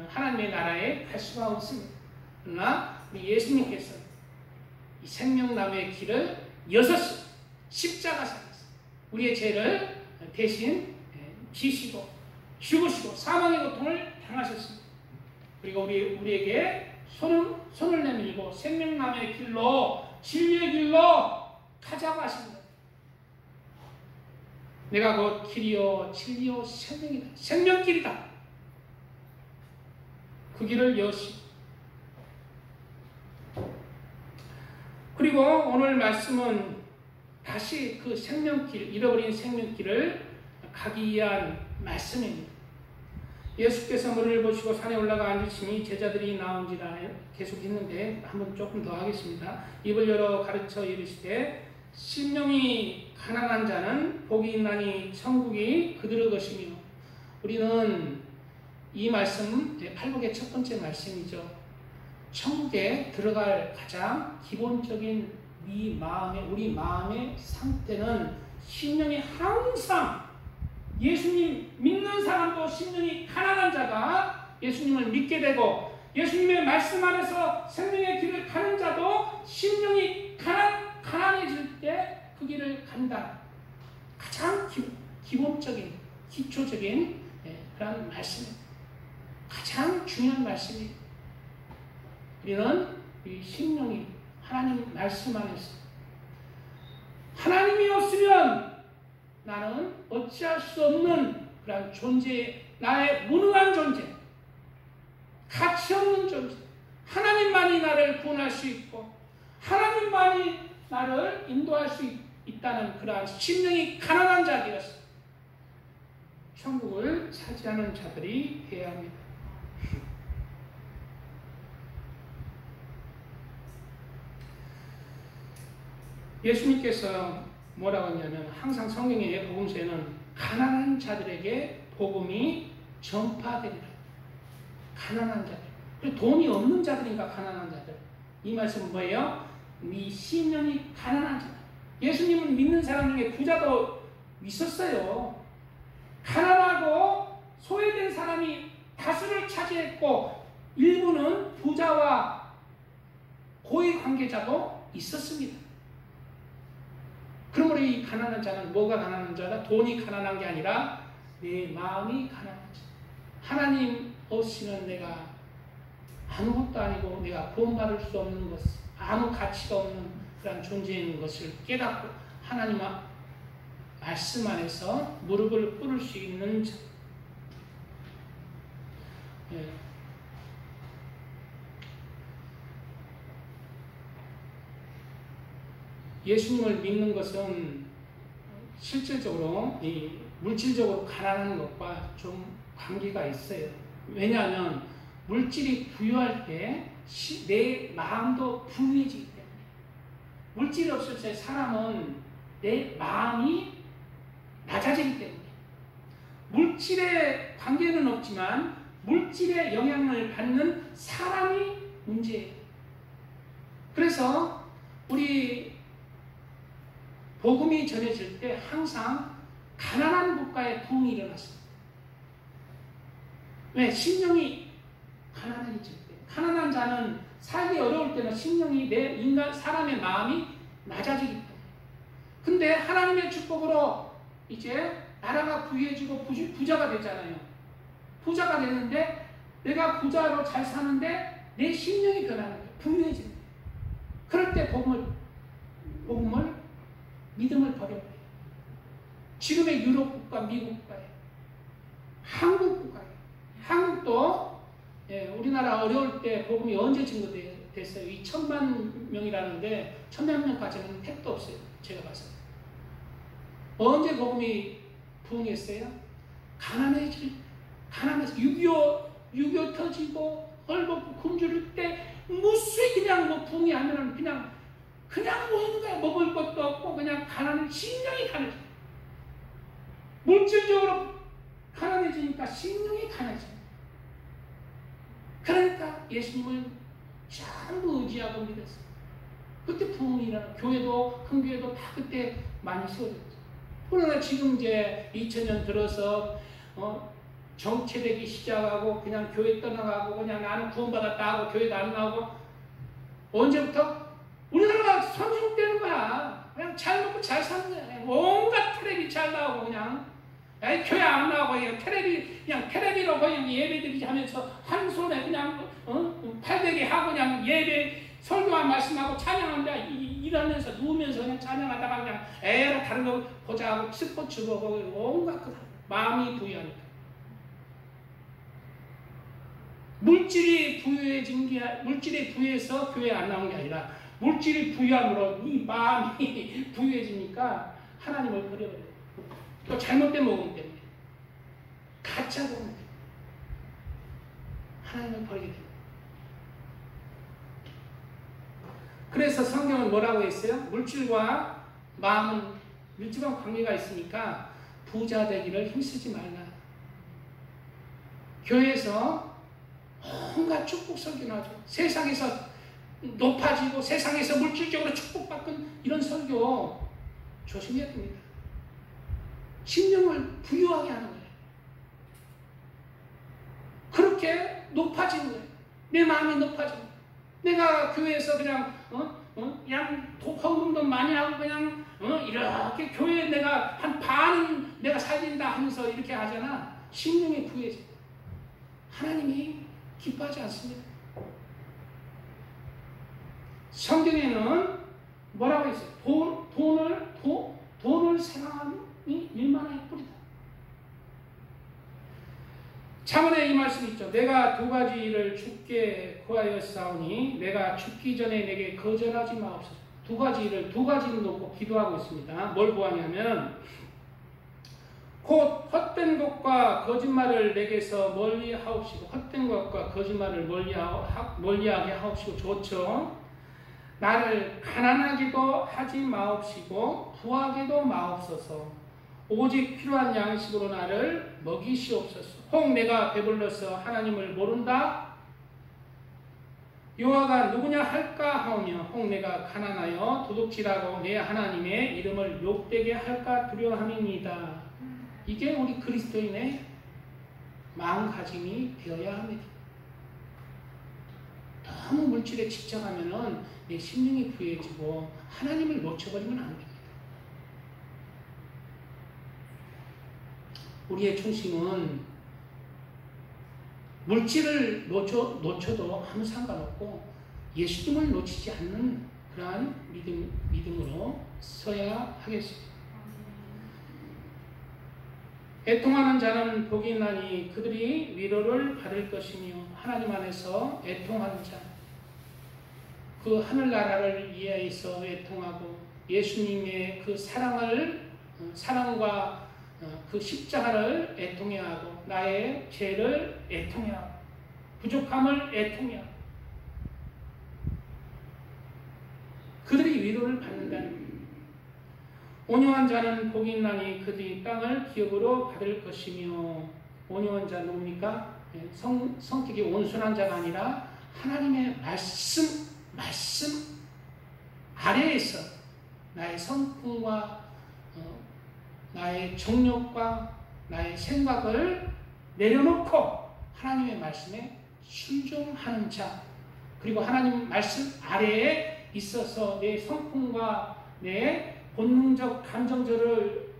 하나님의 나라에 갈 수가 없습니다. 그러나 우리 예수님께서 이 생명나무의 길을 여섰어. 십자가상에서 우리의 죄를 대신 지시고 죽으시고 사망의 고통을 당하셨습니다. 그리고 우리에게 손을 내밀고 생명나무의 길로 진리의 길로 가자고 하십니다. 내가 곧 길이요 진리요 생명이다. 생명길이다. 그 길을 여시. 그리고 오늘 말씀은 다시 그 생명길, 잃어버린 생명길을 가기 위한 말씀입니다. 예수께서 머리를 보시고 산에 올라가 앉으시니 제자들이 나온지라 계속했는데 한번 조금 더 하겠습니다. 입을 열어 가르쳐 이르시되 심령이 가난한 자는 복이 있나니 천국이 그들의 것이며. 우리는 이 말씀 팔복의 첫 번째 말씀이죠. 천국에 들어갈 가장 기본적인 우리 마음의 상태는 심령이 항상 예수님 믿는 사람도 심령이 가난한 자가 예수님을 믿게 되고 예수님의 말씀 안에서 생명의 길을 가는 자도 심령이 가난해질 때 그 길을 간다. 가장 기본적인 기초적인 그런 말씀입니다. 가장 중요한 말씀입니다. 우리는 이 심령이 하나님 말씀 안에서 하나님이 없으면 나는 어찌할 수 없는 그런 존재, 나의 무능한 존재, 가치 없는 존재, 하나님만이 나를 구원할 수 있고 하나님만이 나를 인도할 수 있다는 그러한 심령이 가난한 자들이었어. 천국을 차지하는 자들이 되어야 합니다. 예수님께서 뭐라고 했냐면 항상 성경의 복음서에는 가난한 자들에게 복음이 전파되리라. 가난한 자들. 그리고 돈이 없는 자들인가 가난한 자들. 이 말씀은 뭐예요? 이 심령이 가난한 자들. 예수님은 믿는 사람 중에 부자도 있었어요. 가난하고 소외된 사람이 다수를 차지했고 일부는 부자와 고위 관계자도 있었습니다. 그러므로 이 가난한 자는 뭐가 가난한 자다? 돈이 가난한 게 아니라 내 마음이 가난한 자. 하나님 없이는 내가 아무것도 아니고 내가 구원받을 수 없는 것, 아무 가치가 없는 그런 존재인 것을 깨닫고 하나님 말씀 안에서 무릎을 꿇을 수 있는 자. 예수님을 믿는 것은 실질적으로 물질적으로 가난한 것과 좀 관계가 있어요. 왜냐하면 물질이 부유할 때 내 마음도 부유해지기 때문에. 물질이 없을 때 사람은 내 마음이 낮아지기 때문에. 물질의 관계는 없지만 물질의 영향을 받는 사람이 문제예요. 그래서 우리 복음이 전해질 때 항상 가난한 국가에 부흥이 일어났습니다. 왜? 심령이 가난해질 때. 가난한 자는 살기 어려울 때는 심령이 사람의 마음이 낮아지기 때문에. 근데 하나님의 축복으로 이제 나라가 부유해지고 부자가 되잖아요. 부자가 되는데 내가 부자로 잘 사는데 내 심령이 변하는 거예요. 부유해지는 거예요. 그럴 때 복음을 믿음을 버려버려요. 지금의 유럽 국가, 미국 국가에, 한국 국가에, 한국도 우리나라 어려울 때 복음이 언제 증거됐어요? 2천만 명이라는데 1,000만 명까지는 택도 없어요. 제가 봐서. 언제 복음이 부흥했어요? 가난해서 6.25 터지고 헐벗고 굶주릴 때 무수히 그냥 뭐 부흥이 하면은 그냥 모이는 거야. 먹을 것도 없고 그냥 가난해. 심령이 가난해져. 물질적으로 가난해지니까 심령이 가난해져. 그러니까 예수님을 전부 의지하고 믿었어요. 그때 부흥이 일어나. 교회도 큰 교회도 다 그때 많이 세워졌죠. 그러나 지금 이제 2000년 들어서 정체되기 시작하고 그냥 교회 떠나가고 그냥 나는 구원받았다 하고 교회도 안 나오고. 언제부터? 우리나라가 선진국되는 거야. 그냥 잘 먹고 잘 사는 거야. 온갖 텔레비 잘 나오고 그냥 교회 안 나오고 그냥 텔레비로 그냥 예배드리지 하면서 한 손에 그냥 팔베개 하고 그냥 예배 설교한 말씀하고 찬양한다 이러면서 누우면서 그냥 찬양하다가 그냥 에라 다른 거 보자 하고 스포츠 보고 온갖 거 마음이 부유하니까. 물질이 부유해서 교회 안 나온 게 아니라 물질이 부유함으로 이 마음이 부유해지니까 하나님을 버려버려요. 또 잘못된 복음 때문에. 가짜 복음 때문에. 하나님을 버리게 됩니다. 그래서 성경은 뭐라고 했어요? 물질과 마음은 밀접한 관계가 있으니까 부자 되기를 힘쓰지 말라. 교회에서 온갖 축복 설교나 하죠. 세상에서 높아지고 세상에서 물질적으로 축복받는 이런 설교 조심해야 됩니다. 심령을 부유하게 하는 거예요. 그렇게 높아지는 거예요. 내 마음이 높아지는 거예요. 내가 교회에서 그냥 그냥 헌금도 많이 하고 그냥 이렇게 교회에 내가 한 반은 내가 살린다 하면서 이렇게 하잖아. 심령이 부유해져. 하나님이 기뻐하지 않습니다. 성경에는 뭐라고 했어요? 돈을 사랑함이 일만의 뿌리다. 차문에 이 말씀이 있죠. 내가 2가지를 주께 구하였사오니 내가 죽기 전에 내게 거절하지 마옵소서. 2가지를 놓고 기도하고 있습니다. 뭘 구하냐면 곧 헛된 것과 거짓말을 내게서 멀리하옵시고, 헛된 것과 거짓말을 멀리하게 하옵시고 좋죠. 나를 가난하게도 하지 마옵시고 부하게도 마옵소서. 오직 필요한 양식으로 나를 먹이시옵소서. 혹 내가 배불러서 하나님을 모른다 여호와가 누구냐 할까 하오며, 혹 내가 가난하여 도둑질하고 내 하나님의 이름을 욕되게 할까 두려워함이니이다. 이게 우리 그리스도인의 마음가짐이 되어야 합니다. 너무 물질에 집착하면은 내 심령이 부유해지고 하나님을 놓쳐버리면 안 됩니다. 우리의 중심은 물질을 놓쳐도 아무 상관없고 예수님을 놓치지 않는 그러한 믿음으로 서야 하겠습니다. 애통하는 자는 복이 있나니 그들이 위로를 받을 것이며, 하나님 안에서 애통하는 자, 그 하늘나라를 위하여서 애통하고 예수님의 그 사랑과 그 십자가를 애통해야 하고 나의 죄를 애통해야 하고 부족함을 애통해야 하고 그들이 위로를 받는다는 거예요. 온유한 자는 복이 있나니 그들이 땅을 기업으로 받을 것이며 온유한 자 누굽니까? 성격이 온순한 자가 아니라 하나님의 말씀 아래에서 나의 성품과 나의 정욕과 나의 생각을 내려놓고 하나님의 말씀에 순종하는 자 그리고 하나님 말씀 아래에 있어서 내 성품과 내 본능적 감정들을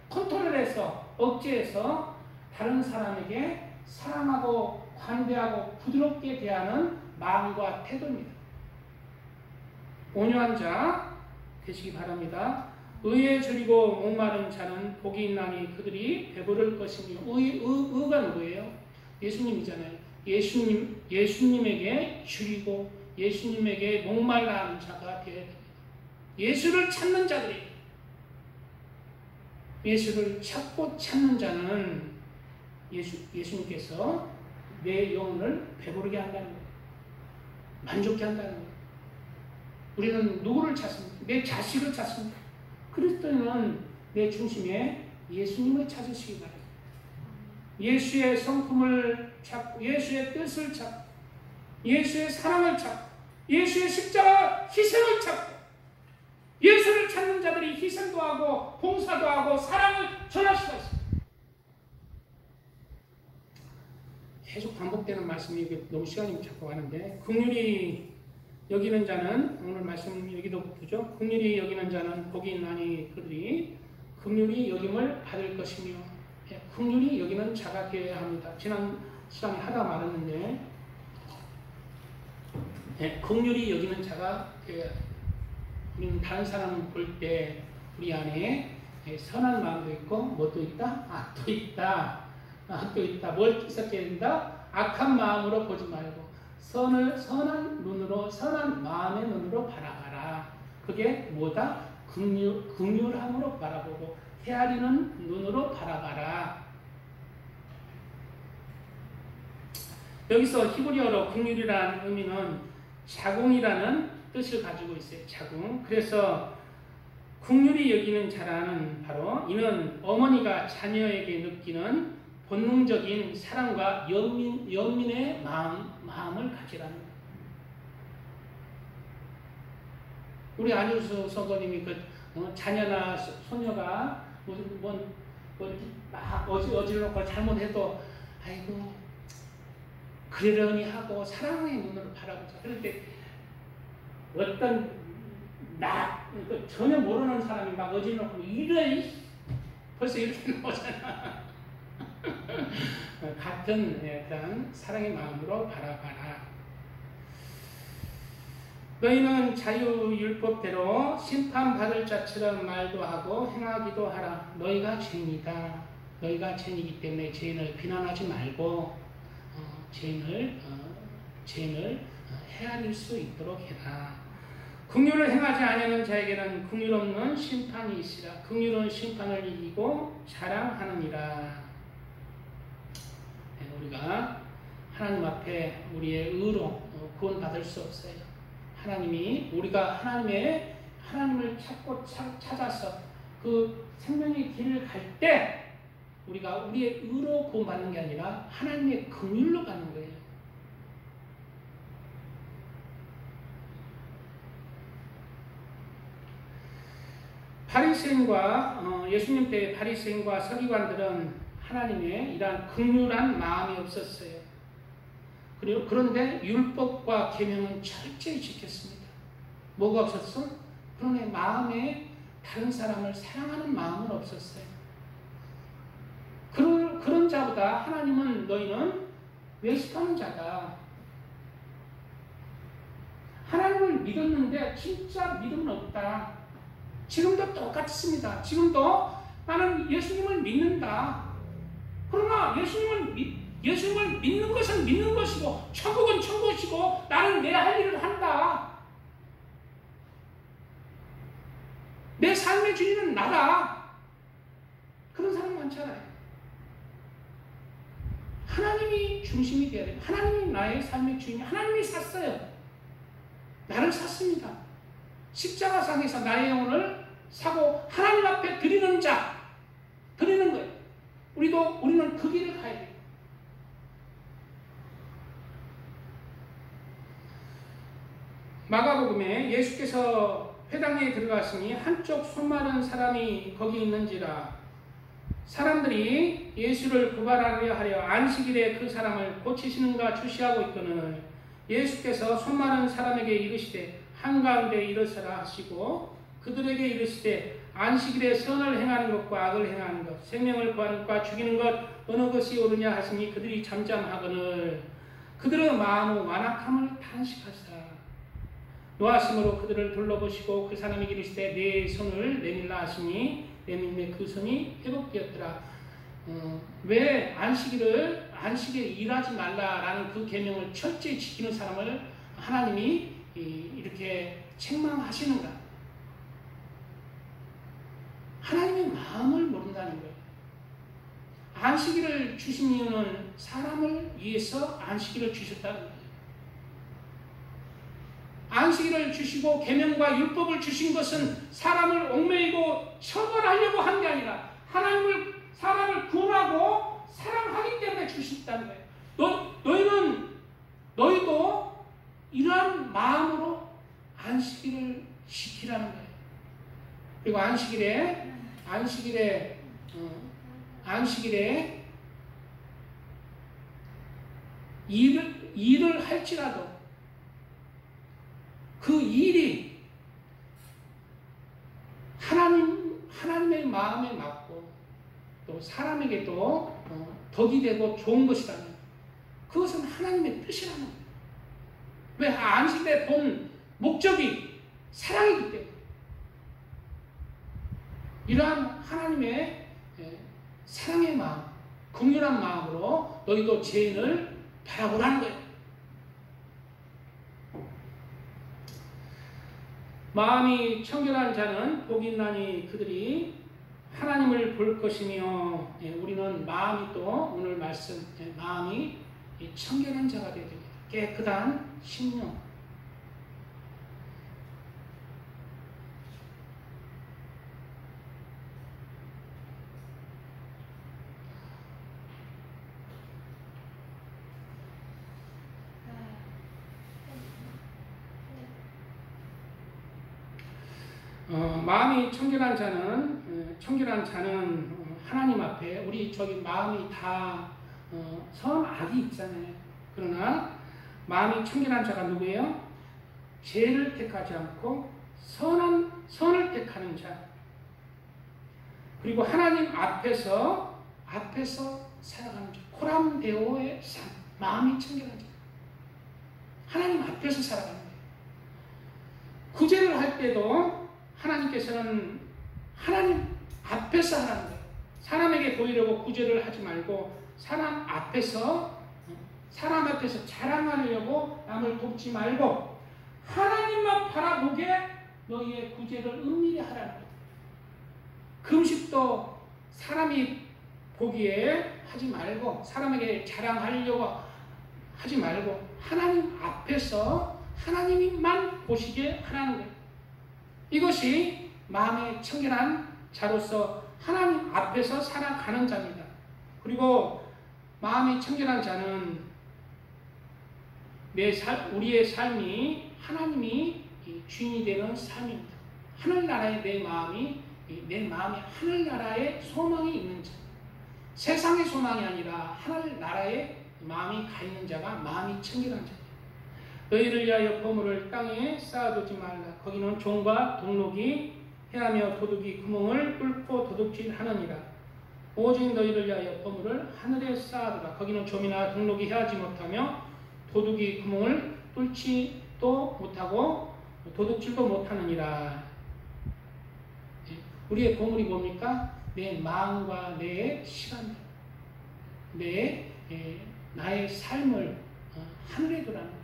컨트롤해서 억제해서 다른 사람에게 사랑하고 관대하고 부드럽게 대하는 마음과 태도입니다. 온유한 자 되시기 바랍니다. 의에 줄이고 목마른 자는 복이 있나니 그들이 배부를 것이며 의가 누구예요? 예수님이잖아요. 예수님에게 줄이고 예수님에게 목말라 하는 자가 되어야 됩니다. 예수를 찾는 자들이 예수를 찾고 찾는 자는 예수님께서 내 영혼을 배부르게 한다는 거예요. 만족케 한다는 거예요. 우리는 누구를 찾습니까? 내 자식을 찾습니다. 그리스도인은 내 중심에 예수님을 찾으시기 바랍니다. 예수의 성품을 찾고 예수의 뜻을 찾고 예수의 사랑을 찾고 예수의 십자가 희생을 찾고 예수를 찾는 자들이 희생도 하고 봉사도 하고 사랑을 전할 수가 있습니다. 계속 반복되는 말씀이 너무 시간이 자꾸 가는데 긍휼히 여기는 자는 오늘 말씀 여기도 보죠. 긍휼히 여기는 자는 복이 있나니 그들이 긍휼히 여김을 받을 것이며 긍휼히 여기는 자가 되어야 합니다. 지난 시간에 하다 말았는데 긍휼히 여기는 자가 되어야 합니다. 우리는 다른 사람을 볼 때 우리 안에 선한 마음도 있고 뭐 또 있다? 또 있다. 또 있다. 뭘 있었게 된다? 악한 마음으로 보지 말고 선한 눈으로 선한 마음의 눈으로 바라봐라. 그게 뭐다? 긍휼함으로 바라보고 헤아리는 눈으로 바라봐라. 여기서 히브리어로 긍휼이라는 의미는 자궁이라는 뜻을 가지고 있어요. 자궁. 그래서 긍휼히 여기는 자라는 바로 이는 어머니가 자녀에게 느끼는 본능적인 사랑과 연민의 마음을 가지라는 거예요. 우리 안효수 성도님이 자녀나 소녀가 막 어지럽고 잘못해도 아이고 그러려니 하고 사랑의 눈으로 바라보자. 그럴 때 어떤 전혀 모르는 사람이 막 어지럽고 이래 벌써 이렇게 나오잖아. 같은 그런 사랑의 마음으로 바라봐라. 너희는 자유율법대로 심판받을 자처럼 말도 하고 행하기도 하라. 너희가 죄인이다. 너희가 죄인이기 때문에 죄인을 비난하지 말고 죄인을 헤아릴 수 있도록 해라. 긍휼을 행하지 아니하는 자에게는 긍휼 없는 심판이 있으라. 긍휼은 심판을 이기고 자랑하느니라. 우리가 하나님 앞에 우리의 의로 구원받을 수 없어요. 우리가 하나님을 찾아서 그 생명의 길을 갈 때 우리가 우리의 의로 구원받는 게 아니라 하나님의 긍휼로 가는 거예요. 바리새인과 예수님 때의 바리새인과 서기관들은 하나님의 이러한 긍휼한 마음이 없었어요. 그런데 율법과 계명은 철저히 지켰습니다. 뭐가 없었어? 그런데 마음에 다른 사람을 사랑하는 마음은 없었어요. 그런 자보다 하나님은 너희는 외식하는 자다. 하나님을 믿었는데 진짜 믿음은 없다. 지금도 똑같습니다. 지금도 나는 예수님을 믿는다. 그러나 예수님을 믿는 것은 믿는 것이고 천국은 천국이고 나는 내 할 일을 한다. 내 삶의 주인은 나다. 많잖아요. 하나님이 중심이 되어야 돼요. 하나님이 나의 삶의 주인이 하나님이 샀어요. 나를 샀습니다. 십자가상에서 나의 영혼을 사고 하나님 앞에 드리는 자, 드리는 거예요. 우리는 그 길을 가야 돼요. 마가복음에 예수께서 회당에 들어갔으니 한쪽 손 마른 사람이 거기 있는지라. 사람들이 예수를 고발하려 하려 안식일에 그 사람을 고치시는가 주시하고 있거늘 예수께서 손 마른 사람에게 이르시되 한가운데 일어서라 하시고 그들에게 이르시되 안식일에 선을 행하는 것과 악을 행하는 것, 생명을 구하는 것과 죽이는 것 어느 것이 옳으냐 하시니 그들이 잠잠하거늘 그들의 마음의 완악함을 탄식하사 노하심으로 그들을 둘러보시고 그 사람이 이르시되 네 손을 내밀라 하시니 내밀매 그 손이 회복되었더라. 왜 안식에 일하지 말라라는 그 계명을 철저히 지키는 사람을 하나님이 이렇게 책망하시는가? 하나님의 마음을 모른다는 거예요. 안식일을 주신 이유는 사람을 위해서 안식일을 주셨다는 거예요. 안식일을 주시고 계명과 율법을 주신 것은 사람을 얽매이고 처벌하려고 한 게 아니라 사람을 구원하고 사랑하기 때문에 주셨다는 거예요. 너희도 이러한 마음으로 안식일을 지키라는 거예요. 그리고 안식일에 일을 할지라도 그 일이 하나님의 마음에 맞고 또 사람에게도 덕이 되고 좋은 것이라면 그것은 하나님의 뜻이라는 거예요. 왜? 안식일의 본 목적이 사랑이기 때문에. 이러한 하나님의 사랑의 마음, 긍휼한 마음으로 너희도 죄인을 바라보라는 거예요. 마음이 청결한 자는 복이 있나니 그들이 하나님을 볼 것이며, 우리는 마음이 또 오늘 말씀 마음이 청결한 자가 되어야 됩니다. 깨끗한 심령. 마음이 청결한 자는 하나님 앞에 우리 마음이 다 선악이 있잖아요. 그러나 마음이 청결한 자가 누구예요? 죄를 택하지 않고 선을 택하는 자. 그리고 하나님 앞에서 살아가는 자. 코람데오의 삶. 마음이 청결한 자. 하나님 앞에서 살아가는 거예요. 구제를 할 때도 하나님께서는 하나님 앞에서 하라는 거예요. 사람에게 보이려고 구제를 하지 말고 사람 앞에서 자랑하려고 남을 돕지 말고 하나님만 바라보게 너희의 구제를 은밀히 하라는 거예요. 금식도 사람이 보기에 하지 말고 사람에게 자랑하려고 하지 말고 하나님 앞에서 하나님만 보시게 하라는 거예요. 이것이 마음의 청결한 자로서 하나님 앞에서 살아가는 자입니다. 그리고 마음이 청결한 자는 우리의 삶이 하나님이 주인이 되는 삶입니다. 하늘나라에 내 마음이 하늘나라에 소망이 있는 자. 세상의 소망이 아니라 하늘나라에 마음이 가 있는 자가 마음이 청결한 자입니다. 너희를 위하여 보물을 땅에 쌓아두지 말라. 거기는 종과 동록이 해하며 도둑이 구멍을 뚫고 도둑질하느니라. 오직 너희를 위하여 보물을 하늘에 쌓아두라. 거기는 좀이나 동록이 해하지 못하며 도둑이 구멍을 뚫지도 못하고 도둑질도 못하느니라. 우리의 보물이 뭡니까? 내 마음과 내 시간, 나의 삶을 하늘에 두라는 거예요.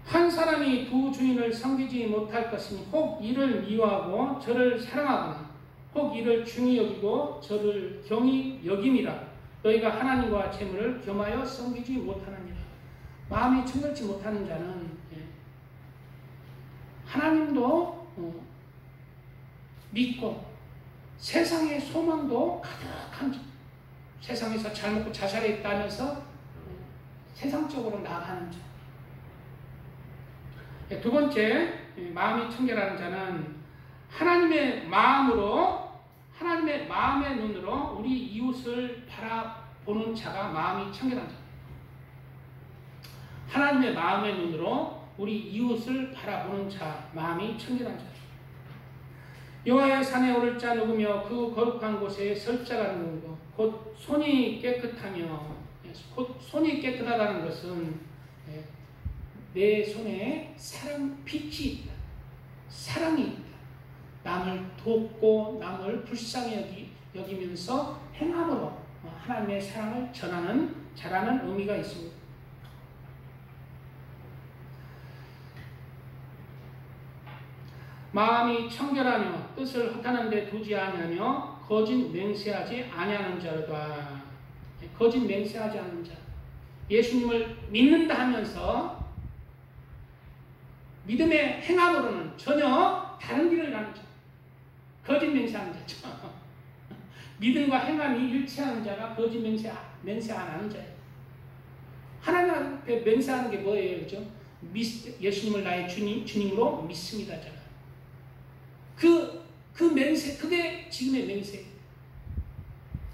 한 사람이 두 주인을 섬기지 못할 것이니 혹 이를 미워하고 저를 사랑하거나 혹 이를 중히 여기고 저를 경히 여김이라. 너희가 하나님과 재물을 겸하여 섬기지 못하느니라. 마음이 청결치 못하는 자는 하나님도 믿고 세상의 소망도 가득한 자. 세상에서 잘 먹고 자살했다면서 세상적으로 나가는 자. 두 번째, 마음이 청결하는 자는 하나님의 마음의 눈으로 우리 이웃을 바라보는 자가 마음이 청결한 자. 하나님의 마음의 눈으로 우리 이웃을 바라보는 자, 마음이 청결한 자. 여호와의 산에 오를 자 누구며 그 거룩한 곳에 설 자가 누구고 곧 손이 깨끗하며, 곧 손이 깨끗하다는 것은 내 손에 빛이 있다. 사랑이 있다. 남을 돕고 남을 불쌍히 여기면서 행함으로 하나님의 사랑을 전하는 자라는 의미가 있습니다. 마음이 청결하며 뜻을 허탄한 데 두지 아니하며 거짓 맹세하지 아니하는 자로다. 거짓 맹세하지 않는 자. 예수님을 믿는다 하면서 믿음의 행함으로는 전혀 다른 길을 가는 자. 거짓 맹세하는 자죠. 믿음과 행함이 일치하는 자가 거짓 맹세 안 하는 자예요. 하나님 앞에 맹세하는 게 뭐예요? 그죠? 예수님을 나의 주님으로 믿습니다. 제가. 그 맹세, 그게 지금의 맹세.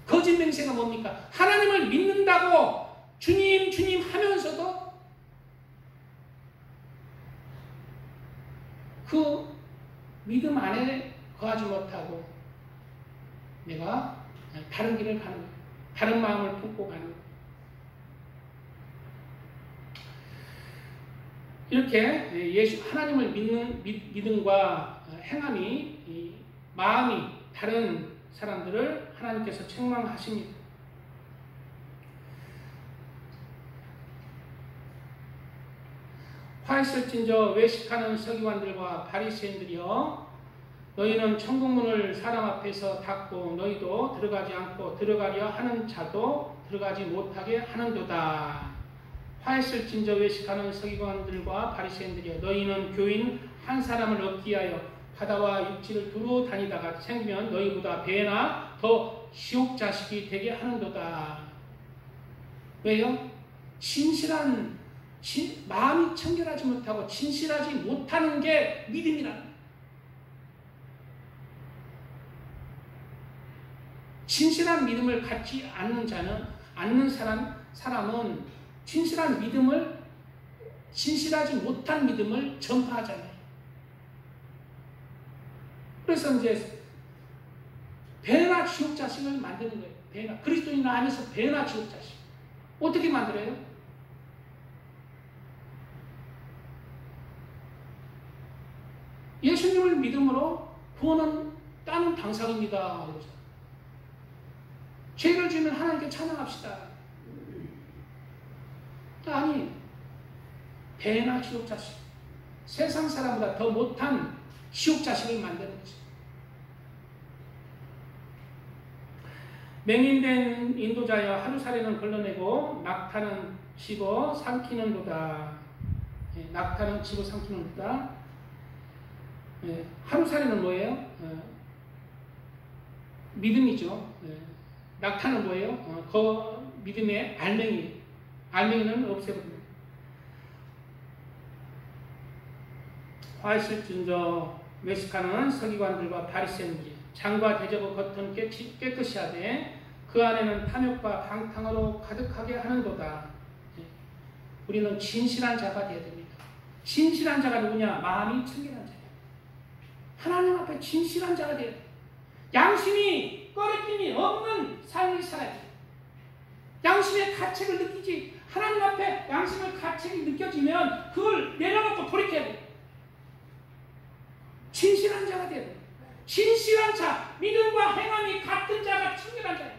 거짓 맹세가 뭡니까? 하나님을 믿는다고 주님 하면서도 그 믿음 안에 거하지 못하고 내가 다른 길을 가는 거예요. 다른 마음을 품고 가는 거예요. 이렇게 하나님을 믿는 믿음과 행함이 마음이 다른 사람들을 하나님께서 책망하십니다. 화 있을진저 외식하는 서기관들과 바리새인들이여, 너희는 천국문을 사람 앞에서 닫고 너희도 들어가지 않고 들어가려 하는 자도 들어가지 못하게 하는도다. 화 있을진저 외식하는 서기관들과 바리새인들이여, 너희는 교인 한 사람을 얻기 위하여 바다와 육지를 두루 다니다가 생기면 너희보다 배나 더 지옥 자식이 되게 하는도다. 왜요? 마음이 청결하지 못하고 진실하지 못하는 게 믿음이라는 거예요. 진실한 믿음을 갖지 않는 사람은 진실하지 못한 믿음을 전파하잖아요. 그래서 이제 배나 지옥 자식을 만드는 거예요. 그리스도인 안에서 배나 지옥 자식. 어떻게 만들어요? 예수님을 믿음으로 구원은 따는 당사입니다. 죄를 지으면 하나님께 찬양합시다. 아니, 배나 지옥 자식. 세상 사람보다 더 못한 지옥 자식을 만드는 거죠. 맹인된 인도자여, 하루살이는 걸러내고 낙타는 집어 삼키는도다. 낙타는 집어 삼키는도다. 하루살이는 뭐예요? 믿음이죠. 낙타는 뭐예요? 그 믿음의 알맹이. 알맹이는 없애버립니다. 화 있을진저 외식하는 서기관들과 바리새인들이 장과 대접의 겉은 깨끗이 하되 그 안에는 탐욕과 방탕으로 가득하게 하는도다. 우리는 진실한 자가 되어야 됩니다. 진실한 자가 누구냐? 마음이 청결한 자예요. 하나님 앞에 진실한 자가 되어야 돼요. 양심이 꺼리낌이 없는 삶을 살아야 돼요. 양심의 가책을 느끼지. 하나님 앞에 양심의 가책이 느껴지면 그걸 내려놓고 돌이켜야 돼요. 진실한 자가 되어야 돼요. 진실한 자, 믿음과 행함이 같은 자가 청결한 자예요.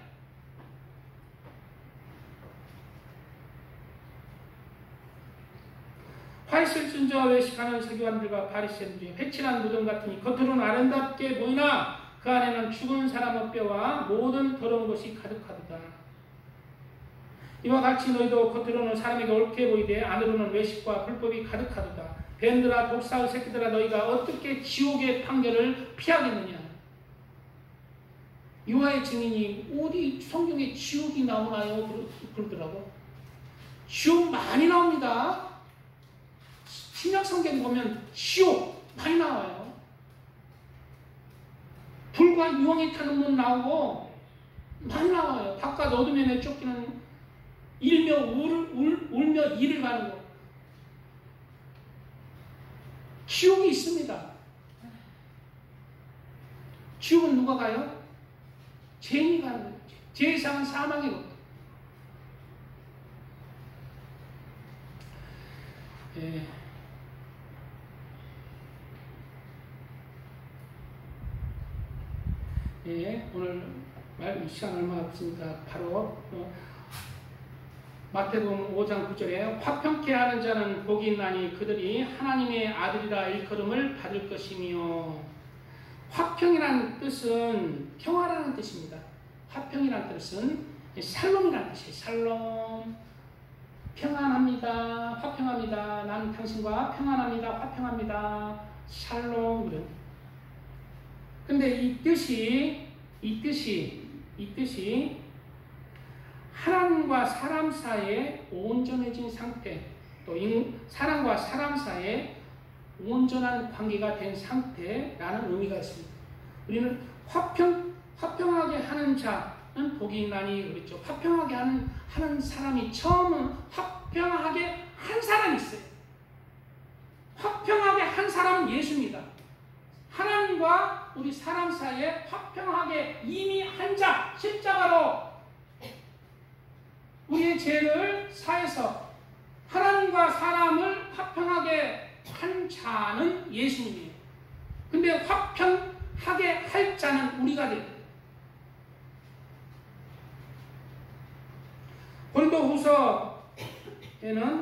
파리새인자 외식하는 서기관들과 바리새인들이 회칠한 무덤 같으니 겉으로는 아름답게 보이나 그 안에는 죽은 사람의 뼈와 모든 더러운 것이 가득하도다. 이와 같이 너희도 겉으로는 사람에게 옳게 보이되 안으로는 외식과 불법이 가득하도다. 뱀들아 독사의 새끼들아 너희가 어떻게 지옥의 판결을 피하겠느냐. 유아의 증인이 어디 성경에 지옥이 나오나요? 그러더라고. 지옥 많이 나옵니다. 신약 성경 보면 지옥 많이 나와요. 불과 유황이 타는 문 나오고 많이 나와요. 바깥 어둠에 내쫓기는 울며 이를 가는 거. 지옥이 있습니다. 지옥은 누가 가요? 죄인이 가는 거예요. 죄상은 사망의 것. 오늘 시간 얼마 없으니까 바로 마태복음 5장 9절에 화평케 하는 자는 복이 있나니 그들이 하나님의 아들이라 일컬음을 받을 것이며. 화평이라는 뜻은 평화라는 뜻입니다. 화평이라는 뜻은 살롬이라는 뜻이에요. 살롬. 평안합니다. 화평합니다. 나는 당신과 평안합니다. 화평합니다. 샬롬. 근데 이 뜻이 하나님과 사람 사이에 온전해진 상태, 또 사람과 사람 사이에 온전한 관계가 된 상태라는 의미가 있습니다. 우리는 화평하게 하는 자는 복이 있나니 그랬죠. 화평하게 하는 사람이 처음은 화평하게 한 사람이 있어요. 화평하게 한 사람은 예수입니다. 하나님과 우리 사람 사이에 화평하게 이미 한 자, 십자가로 우리의 죄를 사해서 하나님과 사람을 화평하게 한 자는 예수님이에요. 근데 화평하게 할 자는 우리가 돼요. 고린도후서에는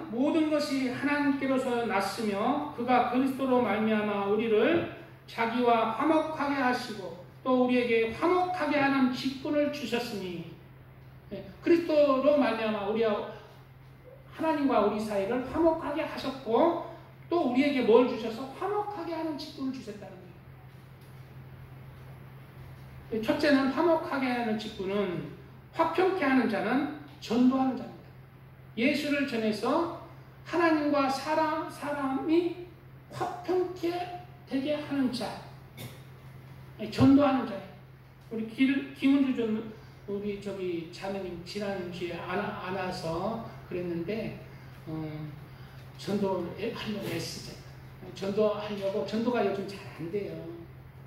모든 것이 하나님께로서 났으며 그가 그리스도로 말미암아 우리를 자기와 화목하게 하시고 또 우리에게 화목하게 하는 직분을 주셨으니. 그리스도로 말미암아 우리와 하나님과 우리 사이를 화목하게 하셨고 또 우리에게 뭘 주셔서 화목하게 하는 직분을 주셨다는 거예요. 첫째는 화목하게 하는 직분은 화평케 하는 자는 전도하는 자입니다. 예수를 전해서 하나님과 사람이 화평케 되게 하는 자, 전도하는 자예요. 우리 김은주 우리 자매님 지난주에 안아서 그랬는데 전도하려고 애쓰죠. 전도가 요즘 잘 안 돼요.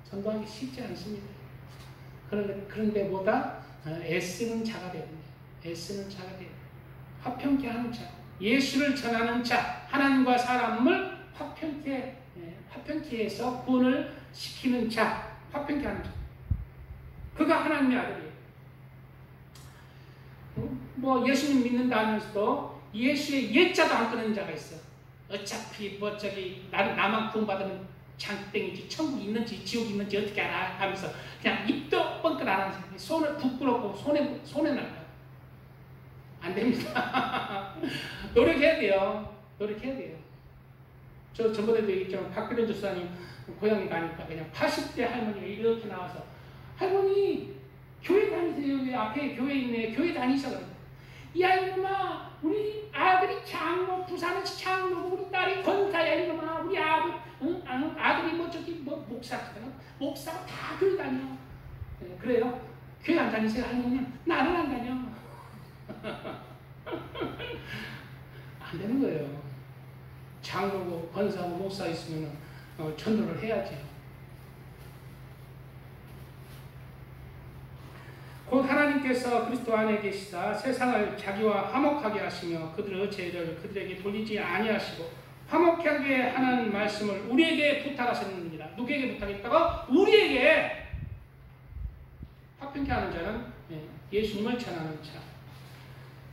전도하기 쉽지 않습니다. 그런데 뭐다 애쓰는 자가 되는 애쓰는 자가 돼요. 화평케 하는 자, 예수를 전하는 자, 하나님과 사람을 화평케 해서 구원을 시키는 자, 화평케 하는 자. 그가 하나님의 아들이에요. 예수님 믿는다 하면서도 예수의 옛자도 안 끊는 자가 있어. 어차피 나만 구원받으면 장땡이지, 천국 있는지 지옥 있는지 어떻게 알아? 하면서 그냥 입도 뻥끗 안 하는 사람이 손을 부끄럽고 손에 날까. 안 됩니다. 노력해야 돼요. 저 전번에도 얘기했지만 박규련 조사님 고향에 가니까 그냥 80대 할머니가 이렇게 나와서 할머니 교회 다니세요. 왜 앞에 교회 있네. 교회 다니셔. 야 이놈아 우리 아들이 부산은 장로고 우리 딸이 권사야 이놈아 우리 아들이 목사잖아. 목사가 다 교회 다녀. 그래요? 교회 안 다니세요? 할머니는 나는 안 다녀. 안 되는 거예요. 장로고 권사고 목사 있으면 전도를 해야지. 곧 하나님께서 그리스도 안에 계시사 세상을 자기와 화목하게 하시며 그들의 죄를 그들에게 돌리지 아니하시고 화목하게 하는 말씀을 우리에게 부탁하셨느니라. 누구에게 부탁했다고? 우리에게. 화평케 하는 자는 예수님을 전하는 자.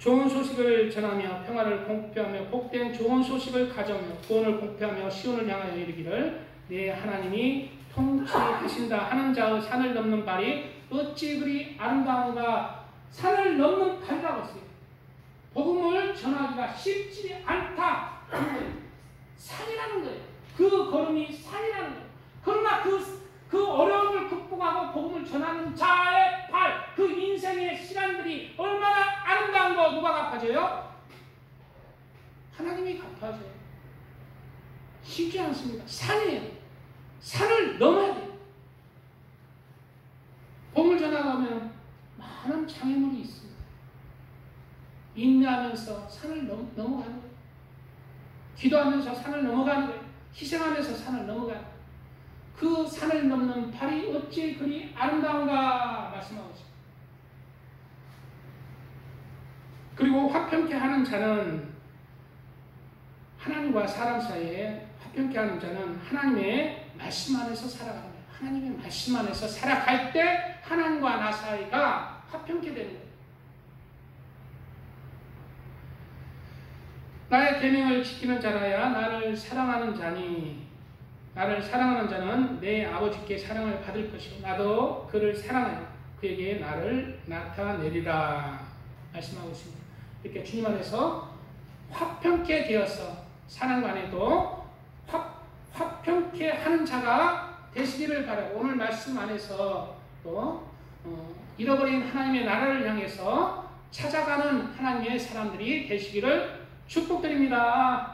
좋은 소식을 전하며 평화를 공표하며 복된 좋은 소식을 가져오며 구원을 공표하며 시온을 향하여 이르기를 내 하나님이 통치하신다 하는 자의 산을 넘는 발이 어찌 그리 아름다운가. 산을 넘는 발이라고 했어요. 복음을 전하기가 쉽지 않다. 산이라는 거예요. 그 걸음이 산이라는 거예요. 그러나 그 어려움을 극복하고 복음을 전하는 자의 발, 그 인생의 시간들이 얼마나 아름다운 거 누가 갚아줘요? 하나님이 갚아줘요. 쉽지 않습니다. 산이에요. 산을 넘어야 돼요. 복음을 전하가면 많은 장애물이 있습니다. 인내하면서 산을 넘어가는 거예요. 기도하면서 산을 넘어가는 거예요. 희생하면서 산을 넘어가는 거예요. 그 산을 넘는 발이 어찌 그리 아름다운가 말씀하고 있습니다. 그리고 화평케 하는 자는 하나님과 사람 사이에 화평케 하는 자는 하나님의 말씀 안에서 살아가는 거예요. 하나님의 말씀 안에서 살아갈 때 하나님과 나 사이가 화평케 되는 거예요. 나의 계명을 지키는 자라야 나를 사랑하는 자니 나를 사랑하는 자는 내 아버지께 사랑을 받을 것이고 나도 그를 사랑하여 그에게 나를 나타내리라 말씀하고 있습니다. 이렇게 주님 안에서 화평케 되어서 사랑 안에도 화평케 하는 자가 되시기를 바라고 오늘 말씀 안에서 또 잃어버린 하나님의 나라를 향해서 찾아가는 하나님의 사람들이 되시기를 축복드립니다.